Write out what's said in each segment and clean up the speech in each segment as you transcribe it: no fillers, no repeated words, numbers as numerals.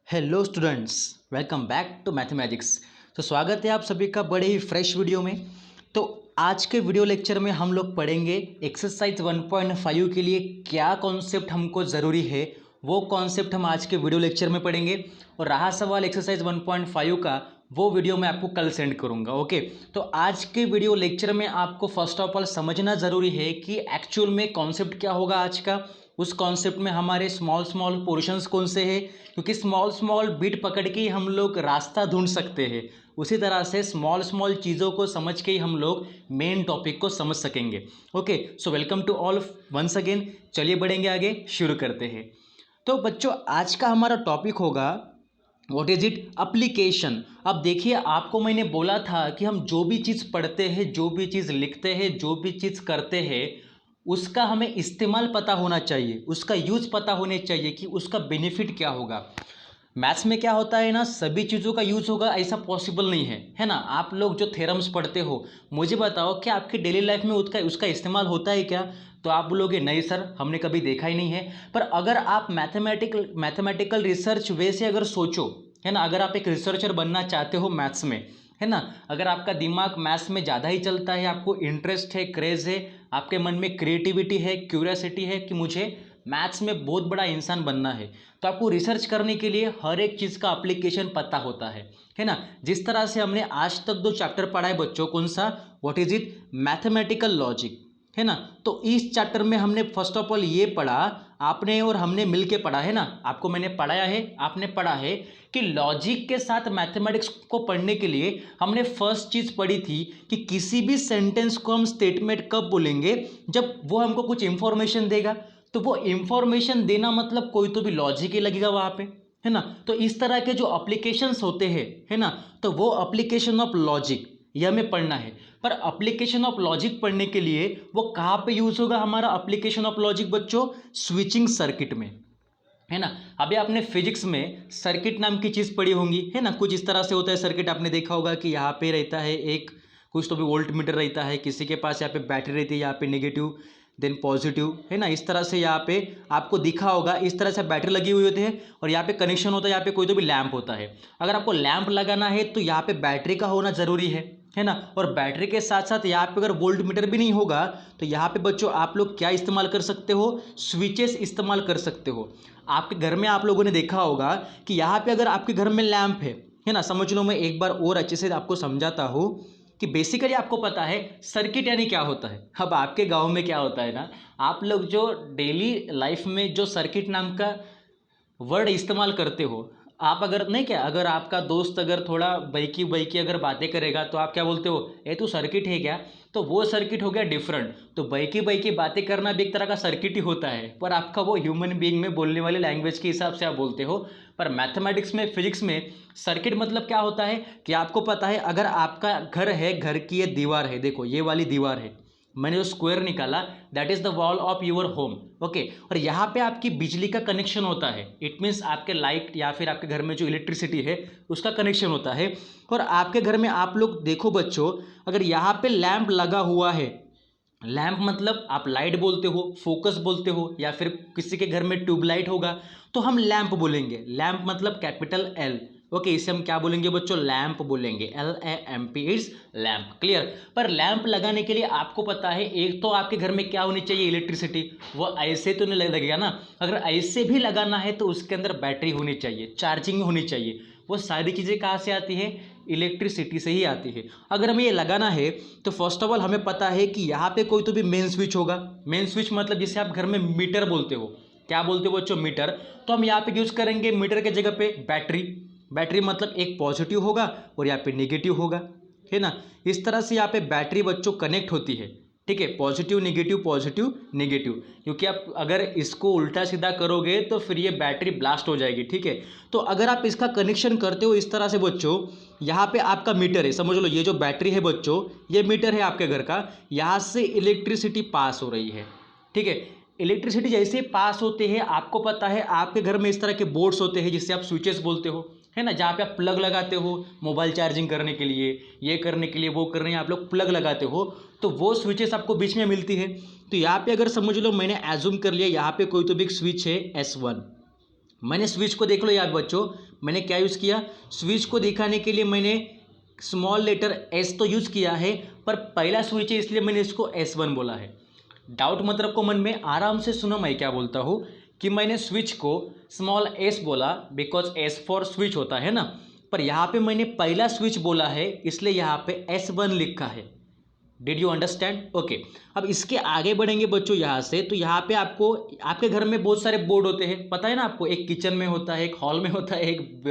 Hello students, welcome back to mathematics. तो स्वागत है आप सभी का बड़े ही फ्रेश वीडियो में। तो आज के वीडियो लेक्चर में हम लोग पढ़ेंगे एक्सरसाइज 1.5 के लिए क्या कॉन्सेप्ट हमको ज़रूरी है, वो कॉन्सेप्ट हम आज के वीडियो लेक्चर में पढ़ेंगे। और रहा सवाल एक्सरसाइज 1.5 का, वो वीडियो मैं आपको कल सेंड करूंगा। ओके, तो आज के वीडियो लेक्चर में आपको फर्स्ट ऑफ ऑल समझना ज़रूरी है कि एक्चुअल में कॉन्सेप्ट क्या होगा आज का। उस कॉन्सेप्ट में हमारे स्मॉल स्मॉल पोर्शंस कौन से हैं, क्योंकि स्मॉल स्मॉल बिट पकड़ के ही हम लोग रास्ता ढूंढ सकते हैं। उसी तरह से स्मॉल स्मॉल चीज़ों को समझ के ही हम लोग मेन टॉपिक को समझ सकेंगे। Okay, so welcome to all once again. चलिए बढ़ेंगे आगे, शुरू करते हैं। तो बच्चों, आज का हमारा टॉपिक होगा व्हाट इज इट एप्लीकेशन। अब देखिए, आपको मैंने बोला था कि हम जो भी चीज़ पढ़ते हैं, जो भी चीज़ लिखते हैं, जो भी चीज़ करते हैं, उसका हमें इस्तेमाल पता होना चाहिए, उसका यूज पता होने चाहिए कि उसका बेनिफिट क्या होगा। मैथ्स में क्या होता है ना, सभी चीज़ों का यूज होगा ऐसा पॉसिबल नहीं है ना। आप लोग जो थ्योरम्स पढ़ते हो, मुझे बताओ कि आपकी डेली लाइफ में उसका उसका इस्तेमाल होता है क्या? तो आप बोलोगे नहीं सर, हमने कभी देखा ही नहीं है। पर अगर आप मैथमेटिकल रिसर्च वे से अगर सोचो, है ना, अगर आप एक रिसर्चर बनना चाहते हो मैथ्स में, है ना, अगर आपका दिमाग मैथ्स में ज़्यादा ही चलता है, आपको इंटरेस्ट है, क्रेज़ है, आपके मन में क्रिएटिविटी है, क्यूरियोसिटी है कि मुझे मैथ्स में बहुत बड़ा इंसान बनना है, तो आपको रिसर्च करने के लिए हर एक चीज़ का एप्लीकेशन पता होता है ना। जिस तरह से हमने आज तक 2 चैप्टर पढ़ा है बच्चों, कौन सा, what is it, mathematical logic, है ना। तो इस चैप्टर में हमने फर्स्ट ऑफ ऑल ये पढ़ा, आपने और हमने मिलके पढ़ा है ना, आपको मैंने पढ़ाया है, आपने पढ़ा है कि लॉजिक के साथ मैथमेटिक्स को पढ़ने के लिए हमने फर्स्ट चीज़ पढ़ी थी कि किसी भी सेंटेंस को हम स्टेटमेंट कब बोलेंगे, जब वो हमको कुछ इंफॉर्मेशन देगा। तो वो इंफॉर्मेशन देना मतलब कोई तो भी लॉजिक ही लगेगा वहाँ पे, है ना। तो इस तरह के जो एप्लीकेशंस होते हैं, है ना, तो वो एप्लीकेशन ऑफ लॉजिक ये हमें पढ़ना है। पर एप्लीकेशन ऑफ लॉजिक पढ़ने के लिए वो कहाँ पे यूज होगा हमारा एप्लीकेशन ऑफ लॉजिक बच्चों? स्विचिंग सर्किट में, है ना। अभी आपने फिजिक्स में सर्किट नाम की चीज़ पढ़ी होंगी, है ना। कुछ इस तरह से होता है सर्किट, आपने देखा होगा कि यहाँ पे रहता है एक कुछ तो भी वोल्ट मीटर रहता है, किसी के पास यहाँ पे बैटरी रहती है, यहाँ पे नेगेटिव देन पॉजिटिव, है ना। इस तरह से यहाँ पे आपको दिखा होगा, इस तरह से बैटरी लगी हुई होती है और यहाँ पे कनेक्शन होता है, यहाँ पे कोई तो भी लैंप होता है। अगर आपको लैंप लगाना है तो यहाँ पे बैटरी का होना ज़रूरी है ना। और बैटरी के साथ साथ यहाँ पे अगर वोल्ट मीटर भी नहीं होगा तो यहाँ पे बच्चों आप लोग क्या इस्तेमाल कर सकते हो? स्विचेस इस्तेमाल कर सकते हो। आपके घर में आप लोगों ने देखा होगा कि यहाँ पे अगर आपके घर में लैंप है ना, समझ लो, मैं एक बार और अच्छे से आपको समझाता हूँ कि बेसिकली आपको पता है सर्किट यानी क्या होता है। अब आपके गांव में क्या होता है ना, आप लोग जो डेली लाइफ में जो सर्किट नाम का वर्ड इस्तेमाल करते हो, आप अगर नहीं, क्या अगर आपका दोस्त अगर थोड़ा बैकी बैकी अगर बातें करेगा तो आप क्या बोलते हो, ए तू सर्किट है क्या? तो वो सर्किट हो गया डिफरेंट। तो बैकी बैकी बातें करना भी एक तरह का सर्किट ही होता है, पर आपका वो ह्यूमन बीइंग में बोलने वाले लैंग्वेज के हिसाब से आप बोलते हो। पर मैथमेटिक्स में, फिजिक्स में सर्किट मतलब क्या होता है कि आपको पता है, अगर आपका घर है, घर की ये दीवार है, देखो ये वाली दीवार है, मैंने जो स्क्वायर निकाला that is the wall of your home. Okay, और यहाँ पे आपकी बिजली का कनेक्शन होता है, इट मीन्स आपके लाइट या फिर आपके घर में जो इलेक्ट्रिसिटी है उसका कनेक्शन होता है। और आपके घर में आप लोग देखो बच्चों, अगर यहाँ पे लैंप लगा हुआ है, लैंप मतलब आप लाइट बोलते हो, फोकस बोलते हो, या फिर किसी के घर में ट्यूबलाइट होगा तो हम लैंप बोलेंगे। लैंप मतलब कैपिटल एल। ओके, इसे हम क्या बोलेंगे बच्चों? लैंप बोलेंगे, LAMP इज लैंप। क्लियर? पर लैंप लगाने के लिए आपको पता है, एक तो आपके घर में क्या होनी चाहिए? इलेक्ट्रिसिटी। वो ऐसे तो नहीं लगेगा ना, अगर ऐसे भी लगाना है तो उसके अंदर बैटरी होनी चाहिए, चार्जिंग होनी चाहिए। वो सारी चीज़ें कहाँ से आती है? इलेक्ट्रिसिटी से ही आती है। अगर हमें ये लगाना है तो फर्स्ट ऑफ ऑल हमें पता है कि यहाँ पे कोई तो भी मेन स्विच होगा। मेन स्विच मतलब जिसे आप घर में मीटर बोलते हो। क्या बोलते हो बच्चों? मीटर। तो हम यहाँ पे यूज़ करेंगे मीटर के जगह पे बैटरी। बैटरी मतलब एक पॉजिटिव होगा और यहाँ पे नेगेटिव होगा, है ना। इस तरह से यहाँ पे बैटरी बच्चों कनेक्ट होती है, ठीक है, पॉजिटिव नेगेटिव, क्योंकि आप अगर इसको उल्टा सीधा करोगे तो फिर ये बैटरी ब्लास्ट हो जाएगी, ठीक है। तो अगर आप इसका कनेक्शन करते हो इस तरह से बच्चों, यहाँ पे आपका मीटर है, समझ लो ये जो बैटरी है बच्चों, ये मीटर है आपके घर का, यहाँ से इलेक्ट्रिसिटी पास हो रही है, ठीक है। इलेक्ट्रिसिटी जैसे पास होते हैं, आपको पता है आपके घर में इस तरह के बोर्ड्स होते हैं जिससे आप स्विचेस बोलते हो, है ना, जहाँ पे आप प्लग लगाते हो मोबाइल चार्जिंग करने के लिए, ये करने के लिए, वो करने आप लोग प्लग लगाते हो, तो वो स्विचेस आपको बीच में मिलती है। तो यहाँ पे अगर समझ लो मैंने एज्यूम कर लिया यहाँ पे कोई तो भी एक स्विच है S1, मैंने स्विच को देख लो यार बच्चों, मैंने क्या यूज़ किया, स्विच को दिखाने के लिए मैंने स्मॉल लेटर एस तो यूज़ किया है, पर पहला स्विच है इसलिए मैंने इसको S1 बोला है। डाउट मत रखो मन में, आराम से सुनो मैं क्या बोलता हूँ कि मैंने स्विच को स्मॉल एस बोला बिकॉज एस फॉर स्विच होता है ना, पर यहाँ पे मैंने पहला स्विच बोला है इसलिए यहाँ पे S1 लिखा है। Did you understand? ओके, अब इसके आगे बढ़ेंगे बच्चों यहाँ से। तो यहाँ पे आपको आपके घर में बहुत सारे बोर्ड होते हैं, पता है ना आपको, एक किचन में होता है, एक हॉल में होता है, एक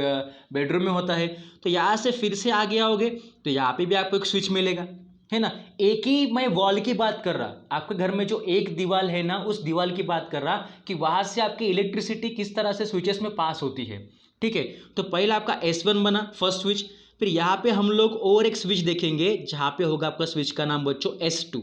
बेडरूम में होता है। तो यहाँ से फिर से आगे आओगे तो यहाँ पे भी आपको एक स्विच मिलेगा, है ना। एक ही मैं वॉल की बात कर रहा, आपके घर में जो एक दीवार है ना उस दीवार की बात कर रहा कि वहाँ से आपकी इलेक्ट्रिसिटी किस तरह से स्विचेस में पास होती है, ठीक है। तो पहला आपका S1 बना फर्स्ट स्विच, फिर यहाँ पे हम लोग और एक स्विच देखेंगे जहाँ पे होगा आपका स्विच का नाम बच्चों S2।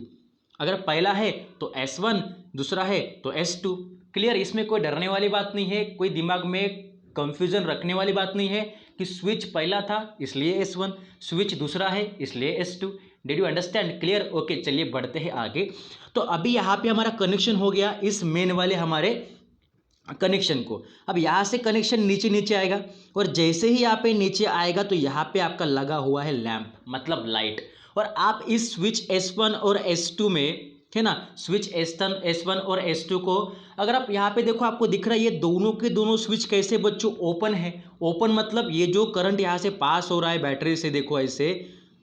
अगर पहला है तो S1, दूसरा है तो S2। क्लियर, इसमें कोई डरने वाली बात नहीं है, कोई दिमाग में कंफ्यूजन रखने वाली बात नहीं है कि स्विच पहला था इसलिए S1, स्विच दूसरा है इसलिए S2। Did you understand? Clear, okay. चलिए बढ़ते हैं आगे। तो अभी यहाँ पे हमारा कनेक्शन हो गया इस मेन वाले हमारे कनेक्शन को। अब यहाँ से कनेक्शन नीचे नीचे आएगा और जैसे ही यहाँ पे नीचे आएगा तो यहाँ पे आपका लगा हुआ है लैंप, मतलब लाइट। और आप इस स्विच S1 और S2 में, है ना, स्विच S1 और S2 को अगर आप यहाँ पे देखो आपको दिख रहा है ये दोनों के दोनों स्विच कैसे बच्चों ओपन है। ओपन मतलब ये जो करंट यहाँ से पास हो रहा है बैटरी से, देखो ऐसे,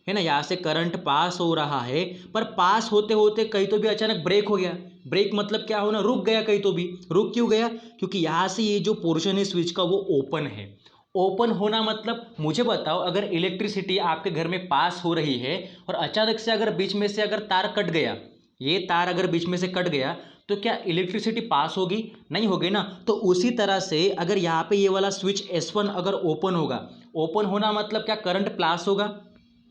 है ना, यहाँ से करंट पास हो रहा है, पर पास होते होते कहीं तो भी अचानक ब्रेक हो गया। ब्रेक मतलब क्या होना, रुक गया कहीं तो भी। रुक क्यों गया? क्योंकि यहाँ से ये जो पोर्शन है स्विच का वो ओपन है। ओपन होना मतलब मुझे बताओ, अगर इलेक्ट्रिसिटी आपके घर में पास हो रही है और अचानक से अगर बीच में से अगर तार कट गया, ये तार अगर बीच में से कट गया तो क्या इलेक्ट्रिसिटी पास होगी? नहीं होगी ना। तो उसी तरह से अगर यहाँ पे ये वाला स्विच S1 अगर ओपन होगा, ओपन होना मतलब क्या करंट पास होगा?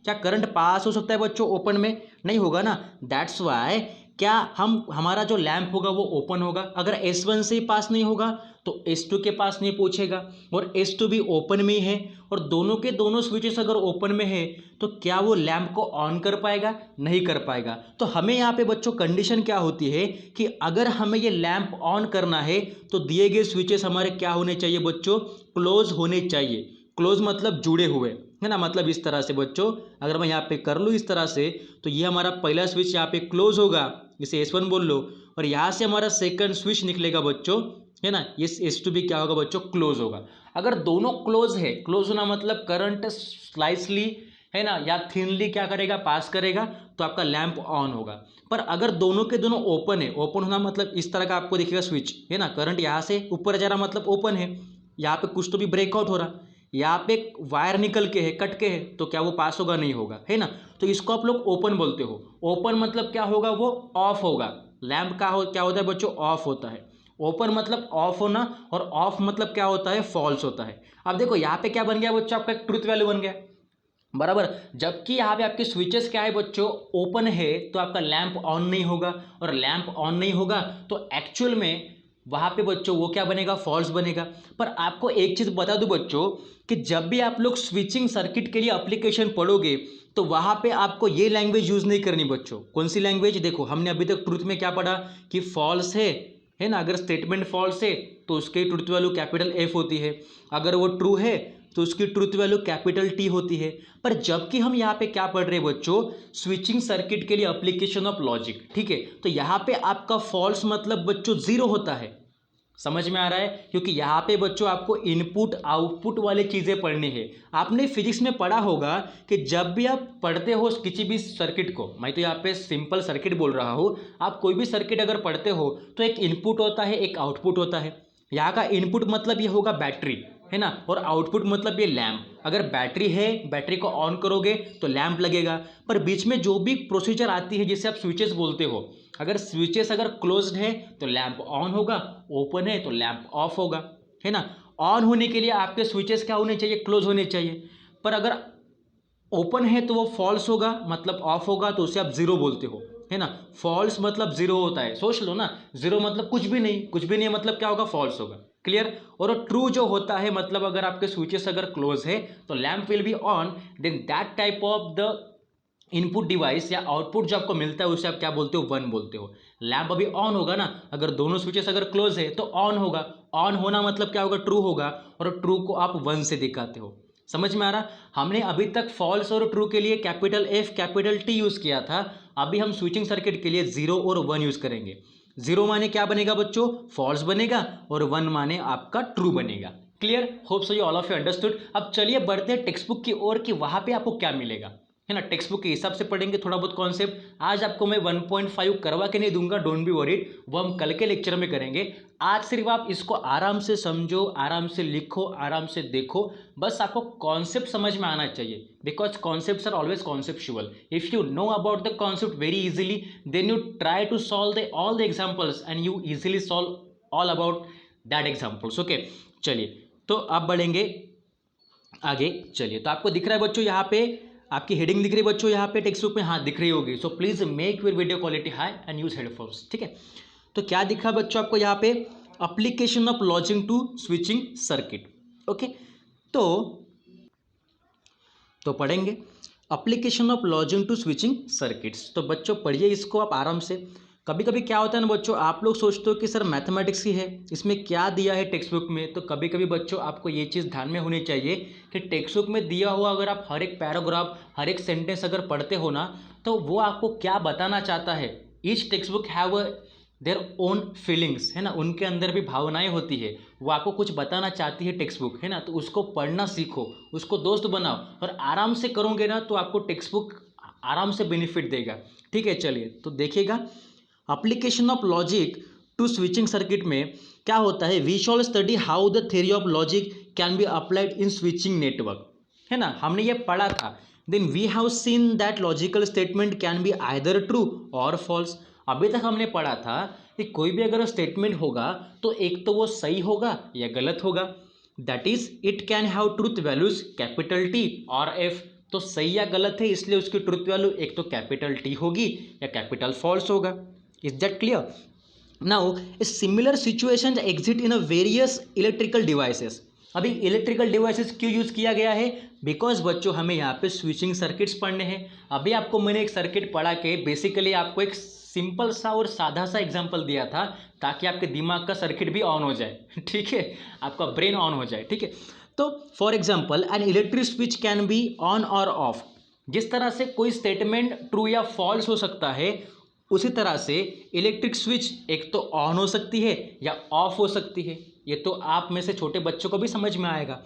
क्या करंट पास हो सकता है बच्चों ओपन में? नहीं होगा ना। दैट्स वाई क्या हमारा जो लैंप होगा वो ओपन होगा। अगर S1 से ही पास नहीं होगा तो S2 के पास नहीं पहुंचेगा, और S2 भी ओपन में ही है, और दोनों के दोनों स्विचेस अगर ओपन में है तो क्या वो लैंप को ऑन कर पाएगा? नहीं कर पाएगा। तो हमें यहाँ पे बच्चों कंडीशन क्या होती है कि अगर हमें ये लैंप ऑन करना है तो दिए गए स्विचेस हमारे क्या होने चाहिए बच्चों? क्लोज होने चाहिए। क्लोज मतलब जुड़े हुए, है ना। मतलब इस तरह से बच्चों, अगर मैं यहाँ पे कर लूँ इस तरह से तो ये हमारा पहला स्विच यहाँ पे क्लोज होगा, इसे S1 बोल लो, और यहाँ से हमारा सेकंड स्विच निकलेगा बच्चों, है ना, ये S2 भी क्या होगा बच्चों? क्लोज होगा। अगर दोनों क्लोज है, क्लोज होना मतलब करंट स्लाइसली, है ना, या थिनली क्या करेगा? पास करेगा, तो आपका लैंप ऑन होगा। पर अगर दोनों के दोनों ओपन है, ओपन होना मतलब इस तरह का आपको दिखेगा स्विच, है ना, करंट यहाँ से ऊपर जा रहा मतलब ओपन है, यहाँ पे कुछ तो भी ब्रेकआउट हो रहा, यहाँ पे वायर निकल के है, कट के है, तो क्या वो पास होगा? नहीं होगा, है ना। तो इसको आप लोग ओपन बोलते हो। ओपन मतलब क्या होगा? वो ऑफ होगा। लैंप का क्या होता है बच्चों? ऑफ होता है। ओपन मतलब ऑफ होना, और ऑफ मतलब क्या होता है? फॉल्स होता है। अब देखो यहाँ पे क्या बन गया बच्चों? आपका एक ट्रुथ वैल्यू बन गया, बराबर। जबकि यहाँ पे आपके स्विचेस क्या है बच्चों? ओपन है, तो आपका लैंप ऑन नहीं होगा, और लैंप ऑन नहीं होगा तो एक्चुअल में वहाँ पे बच्चों वो क्या बनेगा? फॉल्स बनेगा। पर आपको एक चीज़ बता दूं बच्चों कि जब भी आप लोग स्विचिंग सर्किट के लिए एप्लीकेशन पढ़ोगे तो वहाँ पे आपको ये लैंग्वेज यूज़ नहीं करनी बच्चों। कौन सी लैंग्वेज? देखो हमने अभी तक ट्रुथ में क्या पढ़ा कि फॉल्स है ना, अगर स्टेटमेंट फॉल्स है तो उसकी ट्रुथ वैल्यू कैपिटल F होती है, अगर वो ट्रू है तो उसकी ट्रुथ वैल्यू कैपिटल T होती है। पर जबकि हम यहाँ पे क्या पढ़ रहे हैं बच्चों? स्विचिंग सर्किट के लिए एप्लीकेशन ऑफ लॉजिक, ठीक है। तो यहाँ पे आपका फॉल्स मतलब बच्चों जीरो होता है। समझ में आ रहा है? क्योंकि यहाँ पे बच्चों आपको इनपुट आउटपुट वाली चीज़ें पढ़नी है। आपने फिजिक्स में पढ़ा होगा कि जब भी आप पढ़ते हो किसी भी सर्किट को, मैं तो यहाँ पे सिंपल सर्किट बोल रहा हूँ, आप कोई भी सर्किट अगर पढ़ते हो तो एक इनपुट होता है, एक आउटपुट होता है। यहाँ का इनपुट मतलब ये होगा बैटरी, है ना, और आउटपुट मतलब ये लैंप। अगर बैटरी है, बैटरी को ऑन करोगे तो लैंप लगेगा। पर बीच में जो भी प्रोसीजर आती है जिसे आप स्विचेस बोलते हो, अगर स्विचेस अगर क्लोज्ड है तो लैंप ऑन होगा, ओपन है तो लैंप ऑफ होगा, है ना। ऑन होने के लिए आपके स्विचेस क्या होने चाहिए? क्लोज होने चाहिए। पर अगर ओपन है तो वो फॉल्स होगा, मतलब ऑफ होगा, तो उसे आप जीरो बोलते हो, है ना। फॉल्स मतलब जीरो होता है, सोच लो ना। जीरो मतलब कुछ भी नहीं, कुछ भी नहीं मतलब क्या होगा? फॉल्स होगा। क्लियर? और ट्रू जो होता है मतलब अगर आपके स्विचेस अगर क्लोज है तो lamp will be on, then that type of the input device या आउटपुट जो आपको मिलता है उसे आप क्या बोलते हो? वन बोलते हो। लैंप अभी ऑन होगा ना, अगर दोनों स्विचेस अगर क्लोज है तो ऑन होगा, ऑन होना मतलब क्या होगा, ट्रू होगा, और ट्रू को आप 1 से दिखाते हो। समझ में आ रहा? हमने अभी तक फॉल्स और ट्रू के लिए capital F capital T use किया था, अभी हम स्विचिंग सर्किट के लिए 0 और 1 यूज़ करेंगे। 0 माने क्या बनेगा बच्चों, फॉल्स बनेगा, और 1 माने आपका ट्रू बनेगा। Clear? Hope so you all of you understood. अब चलिए बढ़ते हैं टेक्स्ट बुक की ओर कि वहाँ पे आपको क्या मिलेगा, है ना। टेक्स्ट बुक के हिसाब से पढ़ेंगे थोड़ा बहुत कॉन्सेप्ट। आज आपको मैं 1.5 करवा के नहीं दूंगा, डोंट बी वरीड, वो हम कल के लेक्चर में करेंगे। आज सिर्फ आप इसको आराम से समझो, आराम से लिखो, आराम से देखो, बस आपको कॉन्सेप्ट समझ में आना चाहिए, because concepts are always conceptual. If you know about the concept very easily, then you try to solve the all the examples and you easily solve all about that examples. Okay, चलिए तो आप बढ़ेंगे आगे। चलिए, तो आपको दिख रहा है बच्चों यहाँ पे, आपकी हेडिंग दिख रही है बच्चों यहाँ पे टेक्स्ट बुक में, हाँ दिख रही होगी। So please make your video quality high and use headphones, ठीक है। तो क्या दिख रहा है बच्चों आपको यहाँ पे, application of logic to switching circuit. Okay, तो पढ़ेंगे application of logic to switching circuits. तो बच्चों पढ़िए इसको आप आराम से। कभी कभी क्या होता है ना बच्चों, आप लोग सोचते हो कि सर मैथमेटिक्स ही है, इसमें क्या दिया है टेक्स्ट बुक में। तो कभी कभी बच्चों आपको ये चीज़ ध्यान में होनी चाहिए कि टेक्स्ट बुक में दिया हुआ अगर आप हर एक पैराग्राफ, हर एक सेंटेंस अगर पढ़ते हो ना, तो वो आपको क्या बताना चाहता है। Each text book have their own feelings, है ना, उनके अंदर भी भावनाएं होती है, वो आपको कुछ बताना चाहती है टेक्स्ट बुक, है ना। तो उसको पढ़ना सीखो, उसको दोस्त बनाओ, और आराम से करोगे ना तो आपको टेक्स्ट बुक आराम से बेनिफिट देगा, ठीक है। चलिए तो देखिएगा, application of logic to switching circuit में क्या होता है, we shall study how the theory of logic can be applied in switching network, है ना, हमने ये पढ़ा था। Then we have seen that logical statement can be either true और फॉल्स। अभी तक हमने पढ़ा था कि कोई भी अगर स्टेटमेंट होगा तो एक तो वो सही होगा या गलत होगा, that is it can have truth values capital T और F। तो सही या गलत है इसलिए उसकी ट्रूथ वैल्यू एक तो कैपिटल T होगी या कैपिटल फॉल्स होगा। Is that clear? Now similar situations exist in various electrical devices. अभी इलेक्ट्रिकल डिवाइसेस क्यों यूज़ किया गया है, बिकॉज बच्चों हमें यहाँ पे स्विचिंग सर्किट्स पढ़ने हैं। अभी आपको मैंने एक सर्किट पढ़ा के बेसिकली आपको एक सिंपल सा और साधा सा एग्जांपल दिया था ताकि आपके दिमाग का सर्किट भी ऑन हो जाए, ठीक है, आपका ब्रेन ऑन हो जाए, ठीक है। तो for example an electric switch can be on और ऑफ। जिस तरह से कोई स्टेटमेंट ट्रू या फॉल्स हो सकता है, उसी तरह से इलेक्ट्रिक स्विच एक तो ऑन हो सकती है या ऑफ हो सकती है। ये तो आप में से छोटे बच्चों को भी समझ में आएगा।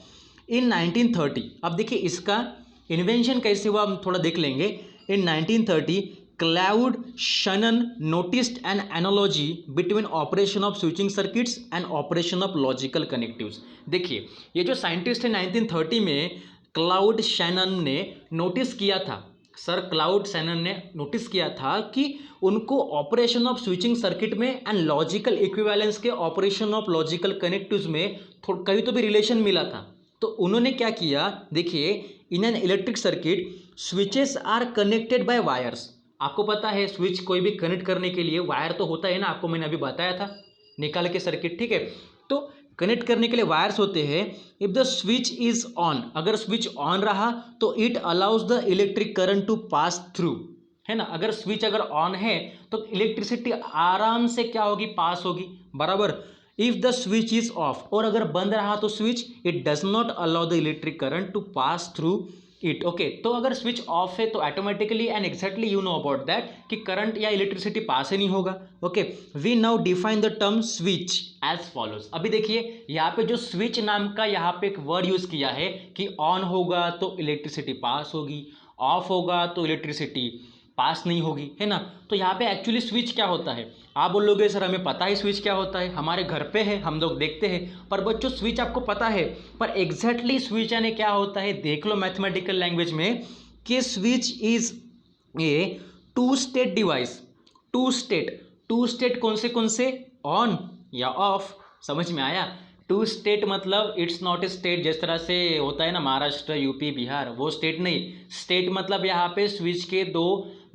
इन 1930, अब देखिए इसका इन्वेंशन कैसे हुआ हम थोड़ा देख लेंगे। इन 1930 cloud Shanan noticed N analogy between operation of switching circuits and operation of logical connectives. देखिए ये जो साइंटिस्ट है 1930 में क्लाउड शैनन ने नोटिस किया था, सर क्लाउड शैनन ने नोटिस किया था कि उनको ऑपरेशन ऑफ स्विचिंग सर्किट में एंड लॉजिकल इक्विवेलेंस के ऑपरेशन ऑफ लॉजिकल कनेक्टिव्स में कहीं तो भी रिलेशन मिला था। तो उन्होंने क्या किया, देखिए in an electric circuit switches are connected by wires. आपको पता है स्विच कोई भी कनेक्ट करने के लिए वायर तो होता है ना, आपको मैंने अभी बताया था निकाल के सर्किट, ठीक है। तो कनेक्ट करने के लिए वायर्स होते हैं। If the switch is on, अगर स्विच ऑन रहा तो it allows the electric current to pass through, है ना। अगर स्विच अगर ऑन है तो इलेक्ट्रिसिटी आराम से क्या होगी, पास होगी, बराबर। If the switch is off, और अगर बंद रहा तो switch, it does not allow the electric current to pass through it. Okay, तो अगर स्विच ऑफ है तो automatically and exactly you know about that कि करंट या इलेक्ट्रिसिटी पास ही नहीं होगा। Okay, we now define the term switch as follows. अभी देखिए यहाँ पे जो स्विच नाम का यहाँ पे एक वर्ड यूज किया है कि ऑन होगा तो इलेक्ट्रिसिटी पास होगी, ऑफ होगा तो इलेक्ट्रिसिटी पास नहीं होगी, है ना। तो यहाँ पे एक्चुअली स्विच क्या होता है, आप बोलोगे सर हमें पता है स्विच क्या होता है, हमारे घर पे है, हम लोग देखते हैं। पर बच्चों स्विच आपको पता है, पर एग्जैक्टली स्विच यानी क्या होता है, देख लो मैथमेटिकल लैंग्वेज में कि switch is a two state device. Two state कौन से, ऑन या ऑफ, समझ में आया। टू स्टेट मतलब इट्स नॉट ए स्टेट, जिस तरह से होता है ना महाराष्ट्र, यूपी, बिहार, वो स्टेट नहीं। स्टेट मतलब यहाँ पे स्विच के दो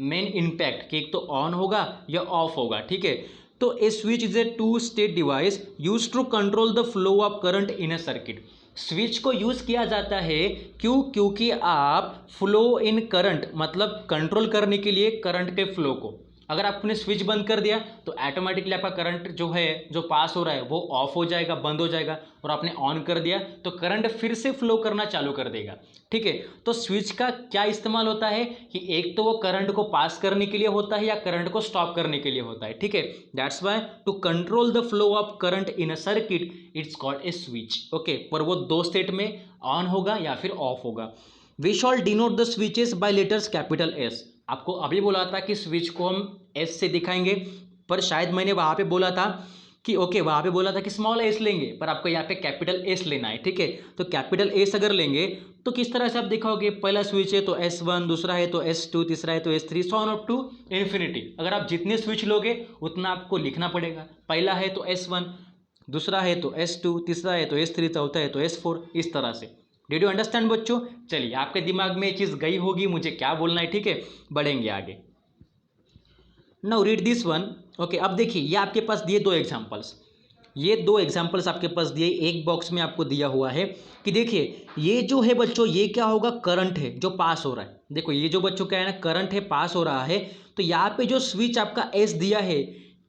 मेन इम्पैक्ट कि एक तो ऑन होगा या ऑफ होगा, ठीक है। तो a switch is a two state device use to control the flow of current in a circuit. Switch को यूज किया जाता है क्यों, क्योंकि आप फ्लो इन करंट मतलब कंट्रोल करने के लिए करंट के फ्लो को, अगर आपने स्विच बंद कर दिया तो ऑटोमेटिकली आपका करंट जो है जो पास हो रहा है वो ऑफ हो जाएगा, बंद हो जाएगा, और आपने ऑन कर दिया तो करंट फिर से फ्लो करना चालू कर देगा। ठीक है, तो स्विच का क्या इस्तेमाल होता है कि एक तो वो करंट को पास करने के लिए होता है या करंट को स्टॉप करने के लिए होता है। ठीक है, that's why to control the flow of current in a circuit it's called a switch. Okay, पर वो दो स्टेट में ऑन होगा या फिर ऑफ होगा। We shall denote the switches by letters capital S. आपको अभी बोला था कि स्विच को हम एस से दिखाएंगे, पर शायद मैंने वहाँ पे बोला था कि ओके, वहाँ पे बोला था कि स्मॉल एस लेंगे, पर आपको यहाँ पे कैपिटल एस लेना है। ठीक है, तो कैपिटल एस अगर लेंगे तो किस तरह से आप दिखाओगे, पहला स्विच है तो S1, दूसरा है तो S2, तीसरा है तो S3, so on up to infinity. अगर आप जितने स्विच लोगे उतना आपको लिखना पड़ेगा। पहला है तो S1, दूसरा है तो S2, तीसरा है तो S3, चौथा है तो S4, इस तरह से। डिड यू अंडरस्टैंड बच्चों? चलिए, आपके दिमाग में ये चीज़ गई होगी मुझे क्या बोलना है। ठीक है, बढ़ेंगे आगे। Now read this one. Okay, अब देखिए ये आपके पास दिए दो एग्जांपल्स, ये दो एग्जांपल्स आपके पास दिए, एक बॉक्स में आपको दिया हुआ है कि देखिए ये जो है बच्चों ये क्या होगा, करंट है जो पास हो रहा है। देखो ये जो बच्चों क्या है ना, करंट है पास हो रहा है। तो यहाँ पे जो स्विच आपका एस दिया है,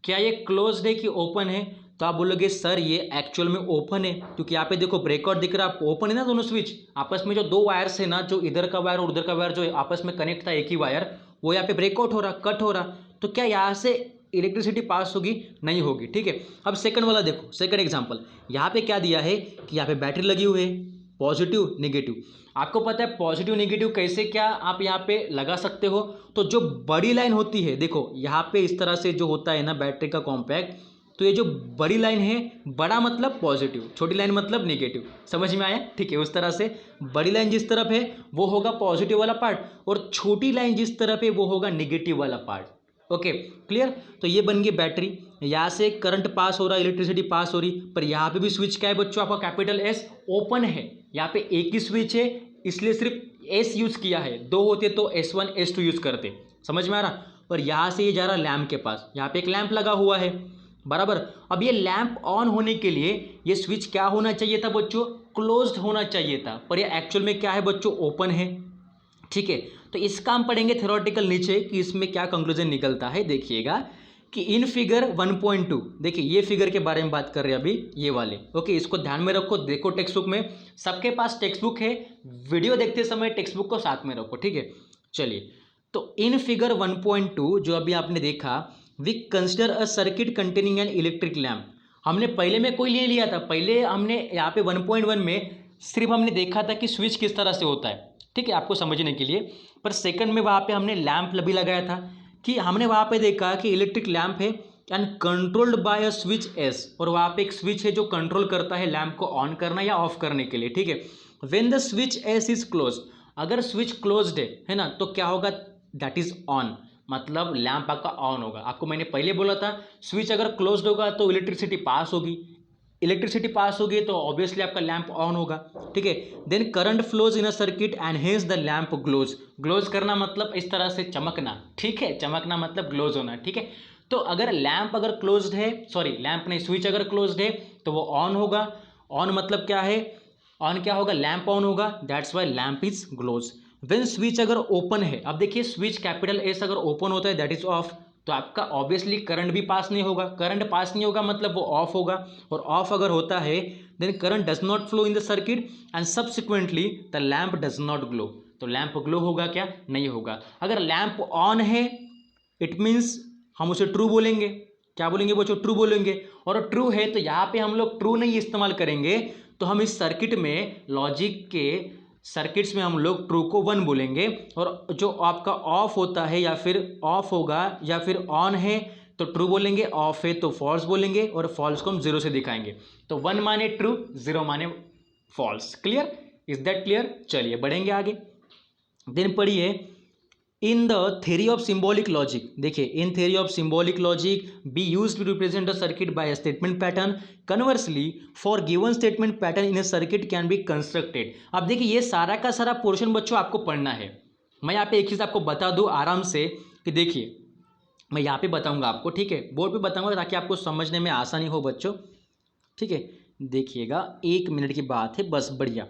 क्या ये क्लोज्ड है कि ओपन है? तो आप बोलोगे सर ये एक्चुअल में ओपन है, क्योंकि यहाँ पे देखो ब्रेकआउट दिख रहा है आपको, ओपन है ना दोनों स्विच। आपस में जो दो वायर्स है ना, जो इधर का वायर और उधर का वायर जो आपस में कनेक्ट था एक ही वायर, वो यहाँ पे ब्रेकआउट हो रहा, कट हो रहा। तो क्या यहाँ से इलेक्ट्रिसिटी पास होगी? नहीं होगी। ठीक है, अब सेकंड वाला देखो, सेकंड एग्जांपल। यहाँ पे क्या दिया है कि यहाँ पे बैटरी लगी हुई है, पॉजिटिव नेगेटिव। आपको पता है पॉजिटिव नेगेटिव कैसे क्या आप यहाँ पे लगा सकते हो? तो जो बड़ी लाइन होती है, देखो यहाँ पे इस तरह से जो होता है ना बैटरी का कॉम्पैक्ट, तो ये जो बड़ी लाइन है, बड़ा मतलब पॉजिटिव, छोटी लाइन मतलब नेगेटिव। समझ में आया? ठीक है, उस तरह से बड़ी लाइन जिस तरफ है वो होगा पॉजिटिव वाला पार्ट, और छोटी लाइन जिस तरफ है वो होगा नेगेटिव वाला पार्ट। Okay, clear? तो ये बन गई बैटरी, यहाँ से करंट पास हो रहा है, इलेक्ट्रिसिटी पास हो रही, पर यहाँ पे भी स्विच क्या है बच्चों आपका, कैपिटल एस, ओपन है। यहाँ पे एक ही स्विच है, इसलिए सिर्फ एस यूज किया है, दो होते तो S1 S2 यूज करते। समझ में आ रहा? और यहाँ से ये जा रहा लैंप के पास, यहाँ पे एक लैंप लगा हुआ है, बराबर। अब ये लैंप ऑन होने के लिए ये स्विच क्या होना चाहिए था बच्चों, क्लोज्ड होना चाहिए था, पर ये एक्चुअल में क्या है बच्चों, ओपन है। ठीक है, तो इसका हम पढ़ेंगे थ्योरेटिकल नीचे कि इसमें क्या कंक्लूजन निकलता है। देखिएगा कि इन फिगर 1.2, देखिए ये फिगर के बारे में बात कर रहे हैं अभी, ये वाले। ओके, इसको ध्यान में रखो, देखो टेक्स्ट बुक में, सबके पास टेक्स्ट बुक है, वीडियो देखते समय टेक्स्ट बुक को साथ में रखो। ठीक है, चलिए, तो इन फिगर 1.2 जो अभी आपने देखा, we consider a circuit containing an electric lamp. हमने पहले में कोई ले लिया था, पहले हमने यहाँ पे 1.1 में सिर्फ हमने देखा था कि स्विच किस तरह से होता है। ठीक है, आपको समझने के लिए। पर सेकंड में वहाँ पे हमने लैंप भी लगाया था, कि हमने वहाँ पे देखा कि इलेक्ट्रिक लैंप है and controlled by a switch S, और वहाँ पे एक स्विच है जो कंट्रोल करता है लैंप को ऑन करना या ऑफ करने के लिए। ठीक है, when the switch S is close, अगर स्विच क्लोज्ड है ना, तो क्या होगा, दैट इज ऑन, मतलब लैंप आपका ऑन होगा। आपको मैंने पहले बोला था स्विच अगर क्लोज्ड होगा तो इलेक्ट्रिसिटी पास होगी, इलेक्ट्रिसिटी पास होगी तो ऑब्वियसली आपका लैंप ऑन होगा। ठीक है, then current flows in a circuit and hence the lamp glows. Glows करना मतलब इस तरह से चमकना। ठीक है, चमकना मतलब ग्लोज होना। ठीक है, तो अगर लैंप अगर क्लोज्ड है, सॉरी लैंप नहीं, स्विच अगर क्लोज्ड है तो वो ऑन होगा। ऑन मतलब क्या है, ऑन क्या होगा, लैंप ऑन होगा, that's why lamp is glows. When switch अगर ओपन है, अब देखिए स्विच कैपिटल एस अगर ओपन होता है दैट इज ऑफ, तो आपका ऑब्वियसली करंट भी पास नहीं होगा, करंट पास नहीं होगा मतलब वो ऑफ होगा, और ऑफ अगर होता है then current does not flow in the circuit and subsequently the lamp does not glow. तो लैंप ग्लो होगा क्या, नहीं होगा। अगर लैंप ऑन है इट मीन्स हम उसे ट्रू बोलेंगे। क्या बोलेंगे बच्चों, ट्रू बोलेंगे। और ट्रू है तो यहाँ पे हम लोग ट्रू नहीं इस्तेमाल करेंगे, तो हम इस सर्किट में, लॉजिक के सर्किट्स में हम लोग ट्रू को 1 बोलेंगे, और जो आपका ऑफ होता है या फिर ऑफ होगा या फिर ऑन है तो ट्रू बोलेंगे, ऑफ है तो फॉल्स बोलेंगे, और फॉल्स को हम 0 से दिखाएंगे। तो 1 माने ट्रू, 0 माने false. Clear? Is that clear? चलिए बढ़ेंगे आगे। देन पढ़िए, in the theory of symbolic logic, देखिए in theory of symbolic logic be used to represent a circuit by a statement pattern, conversely for given statement pattern in a circuit can be constructed. अब देखिए ये सारा का सारा portion बच्चों आपको पढ़ना है। मैं यहाँ पे एक चीज़ आपको बता दूँ आराम से, कि देखिए मैं यहाँ पे बताऊँगा आपको, ठीक है, बोर्ड पे बताऊँगा ताकि आपको समझने में आसानी हो बच्चों। ठीक है, देखिएगा 1 मिनट की बात है बस, बढ़िया।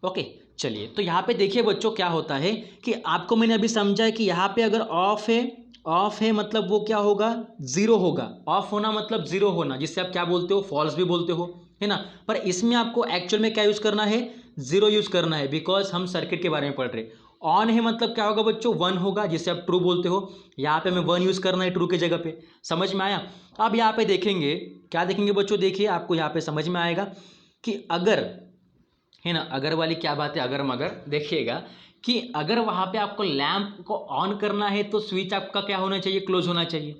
ओके, चलिए, तो यहाँ पे देखिए बच्चों क्या होता है कि आपको मैंने अभी समझा है कि यहाँ पे अगर ऑफ है ऑफ है मतलब वो क्या होगा, जीरो होगा। ऑफ होना मतलब जीरो होना, जिससे आप क्या बोलते हो, फॉल्स भी बोलते हो, है ना। पर इसमें आपको एक्चुअल में क्या यूज करना है, जीरो यूज करना है, बिकॉज हम सर्किट के बारे में पढ़ रहे। ऑन है मतलब क्या होगा बच्चों, वन होगा, जिससे आप ट्रू बोलते हो। यहाँ पे हमें वन यूज करना है ट्रू की जगह पे। समझ में आया। अब यहाँ पे देखेंगे, क्या देखेंगे बच्चों, देखिए आपको यहाँ पे समझ में आएगा कि अगर, है ना, अगर वाली क्या बात है, अगर मगर देखिएगा कि अगर वहाँ पे आपको लैंप को ऑन करना है तो स्विच आपका क्या होना चाहिए, क्लोज होना चाहिए।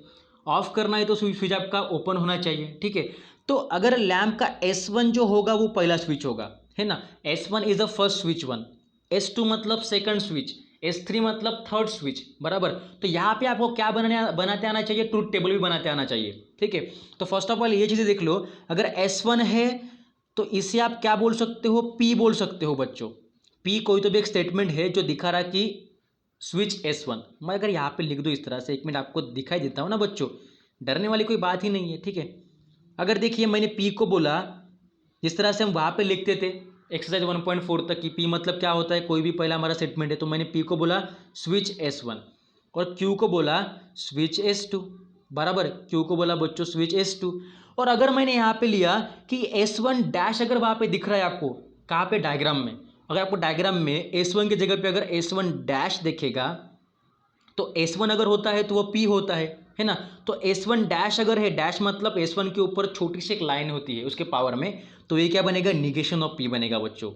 ऑफ करना है तो स्विच आपका ओपन होना चाहिए, ठीक है। तो अगर लैंप का S1 जो होगा वो पहला स्विच होगा, है ना। S1 is the first switch one, S2 मतलब सेकंड स्विच, S3 मतलब थर्ड स्विच, बराबर। तो यहाँ पे आपको क्या बनाते आना चाहिए, ट्रूथ टेबल भी बनाते आना चाहिए, ठीक है। तो फर्स्ट ऑफ ऑल ये चीज़ें देख लो, अगर S1 है तो इसे आप क्या बोल सकते हो, P बोल सकते हो बच्चों। P कोई तो भी एक स्टेटमेंट है जो दिखा रहा कि स्विच S1। मैं अगर यहाँ पे लिख दूँ इस तरह से, 1 मिनट आपको दिखाई देता हूँ ना बच्चों, डरने वाली कोई बात ही नहीं है, ठीक है। अगर देखिए मैंने P को बोला, जिस तरह से हम वहाँ पे लिखते थे एक्सरसाइज 1.4 तक कि P मतलब क्या होता है, कोई भी पहला हमारा स्टेटमेंट है, तो मैंने P को बोला स्विच S1 और Q को बोला स्विच S2, बराबर। Q को बोला बच्चों स्विच S2। और अगर मैंने यहाँ पे लिया कि S1 डैश, अगर वहाँ पे दिख रहा है आपको, कहाँ पे, डायग्राम में, अगर आपको डायग्राम में S1 की जगह पे अगर S1 डैश दिखेगा तो S1 अगर होता है तो वो P होता है ना। तो S1 डैश अगर है, डैश मतलब S1 के ऊपर छोटी सी एक लाइन होती है उसके पावर में, तो ये क्या बनेगा, निगेशन ऑफ P बनेगा बच्चों।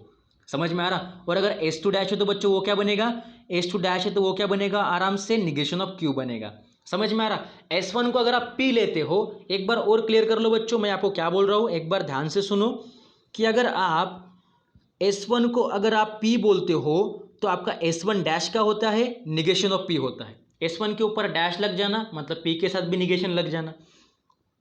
समझ में आ रहा। और अगर S2 डैश है तो बच्चों वो क्या बनेगा, S2 डैश है तो वो क्या बनेगा, आराम से निगेशन ऑफ Q बनेगा। समझ में आ रहा। S1 को अगर आप P लेते हो, एक बार और क्लियर कर लो बच्चों, मैं आपको क्या बोल रहा हूँ, एक बार ध्यान से सुनो कि अगर आप S1 को अगर आप P बोलते हो तो आपका S1 डैश का होता है, निगेशन ऑफ P होता है। S1 के ऊपर डैश लग जाना मतलब P के साथ भी निगेशन लग जाना।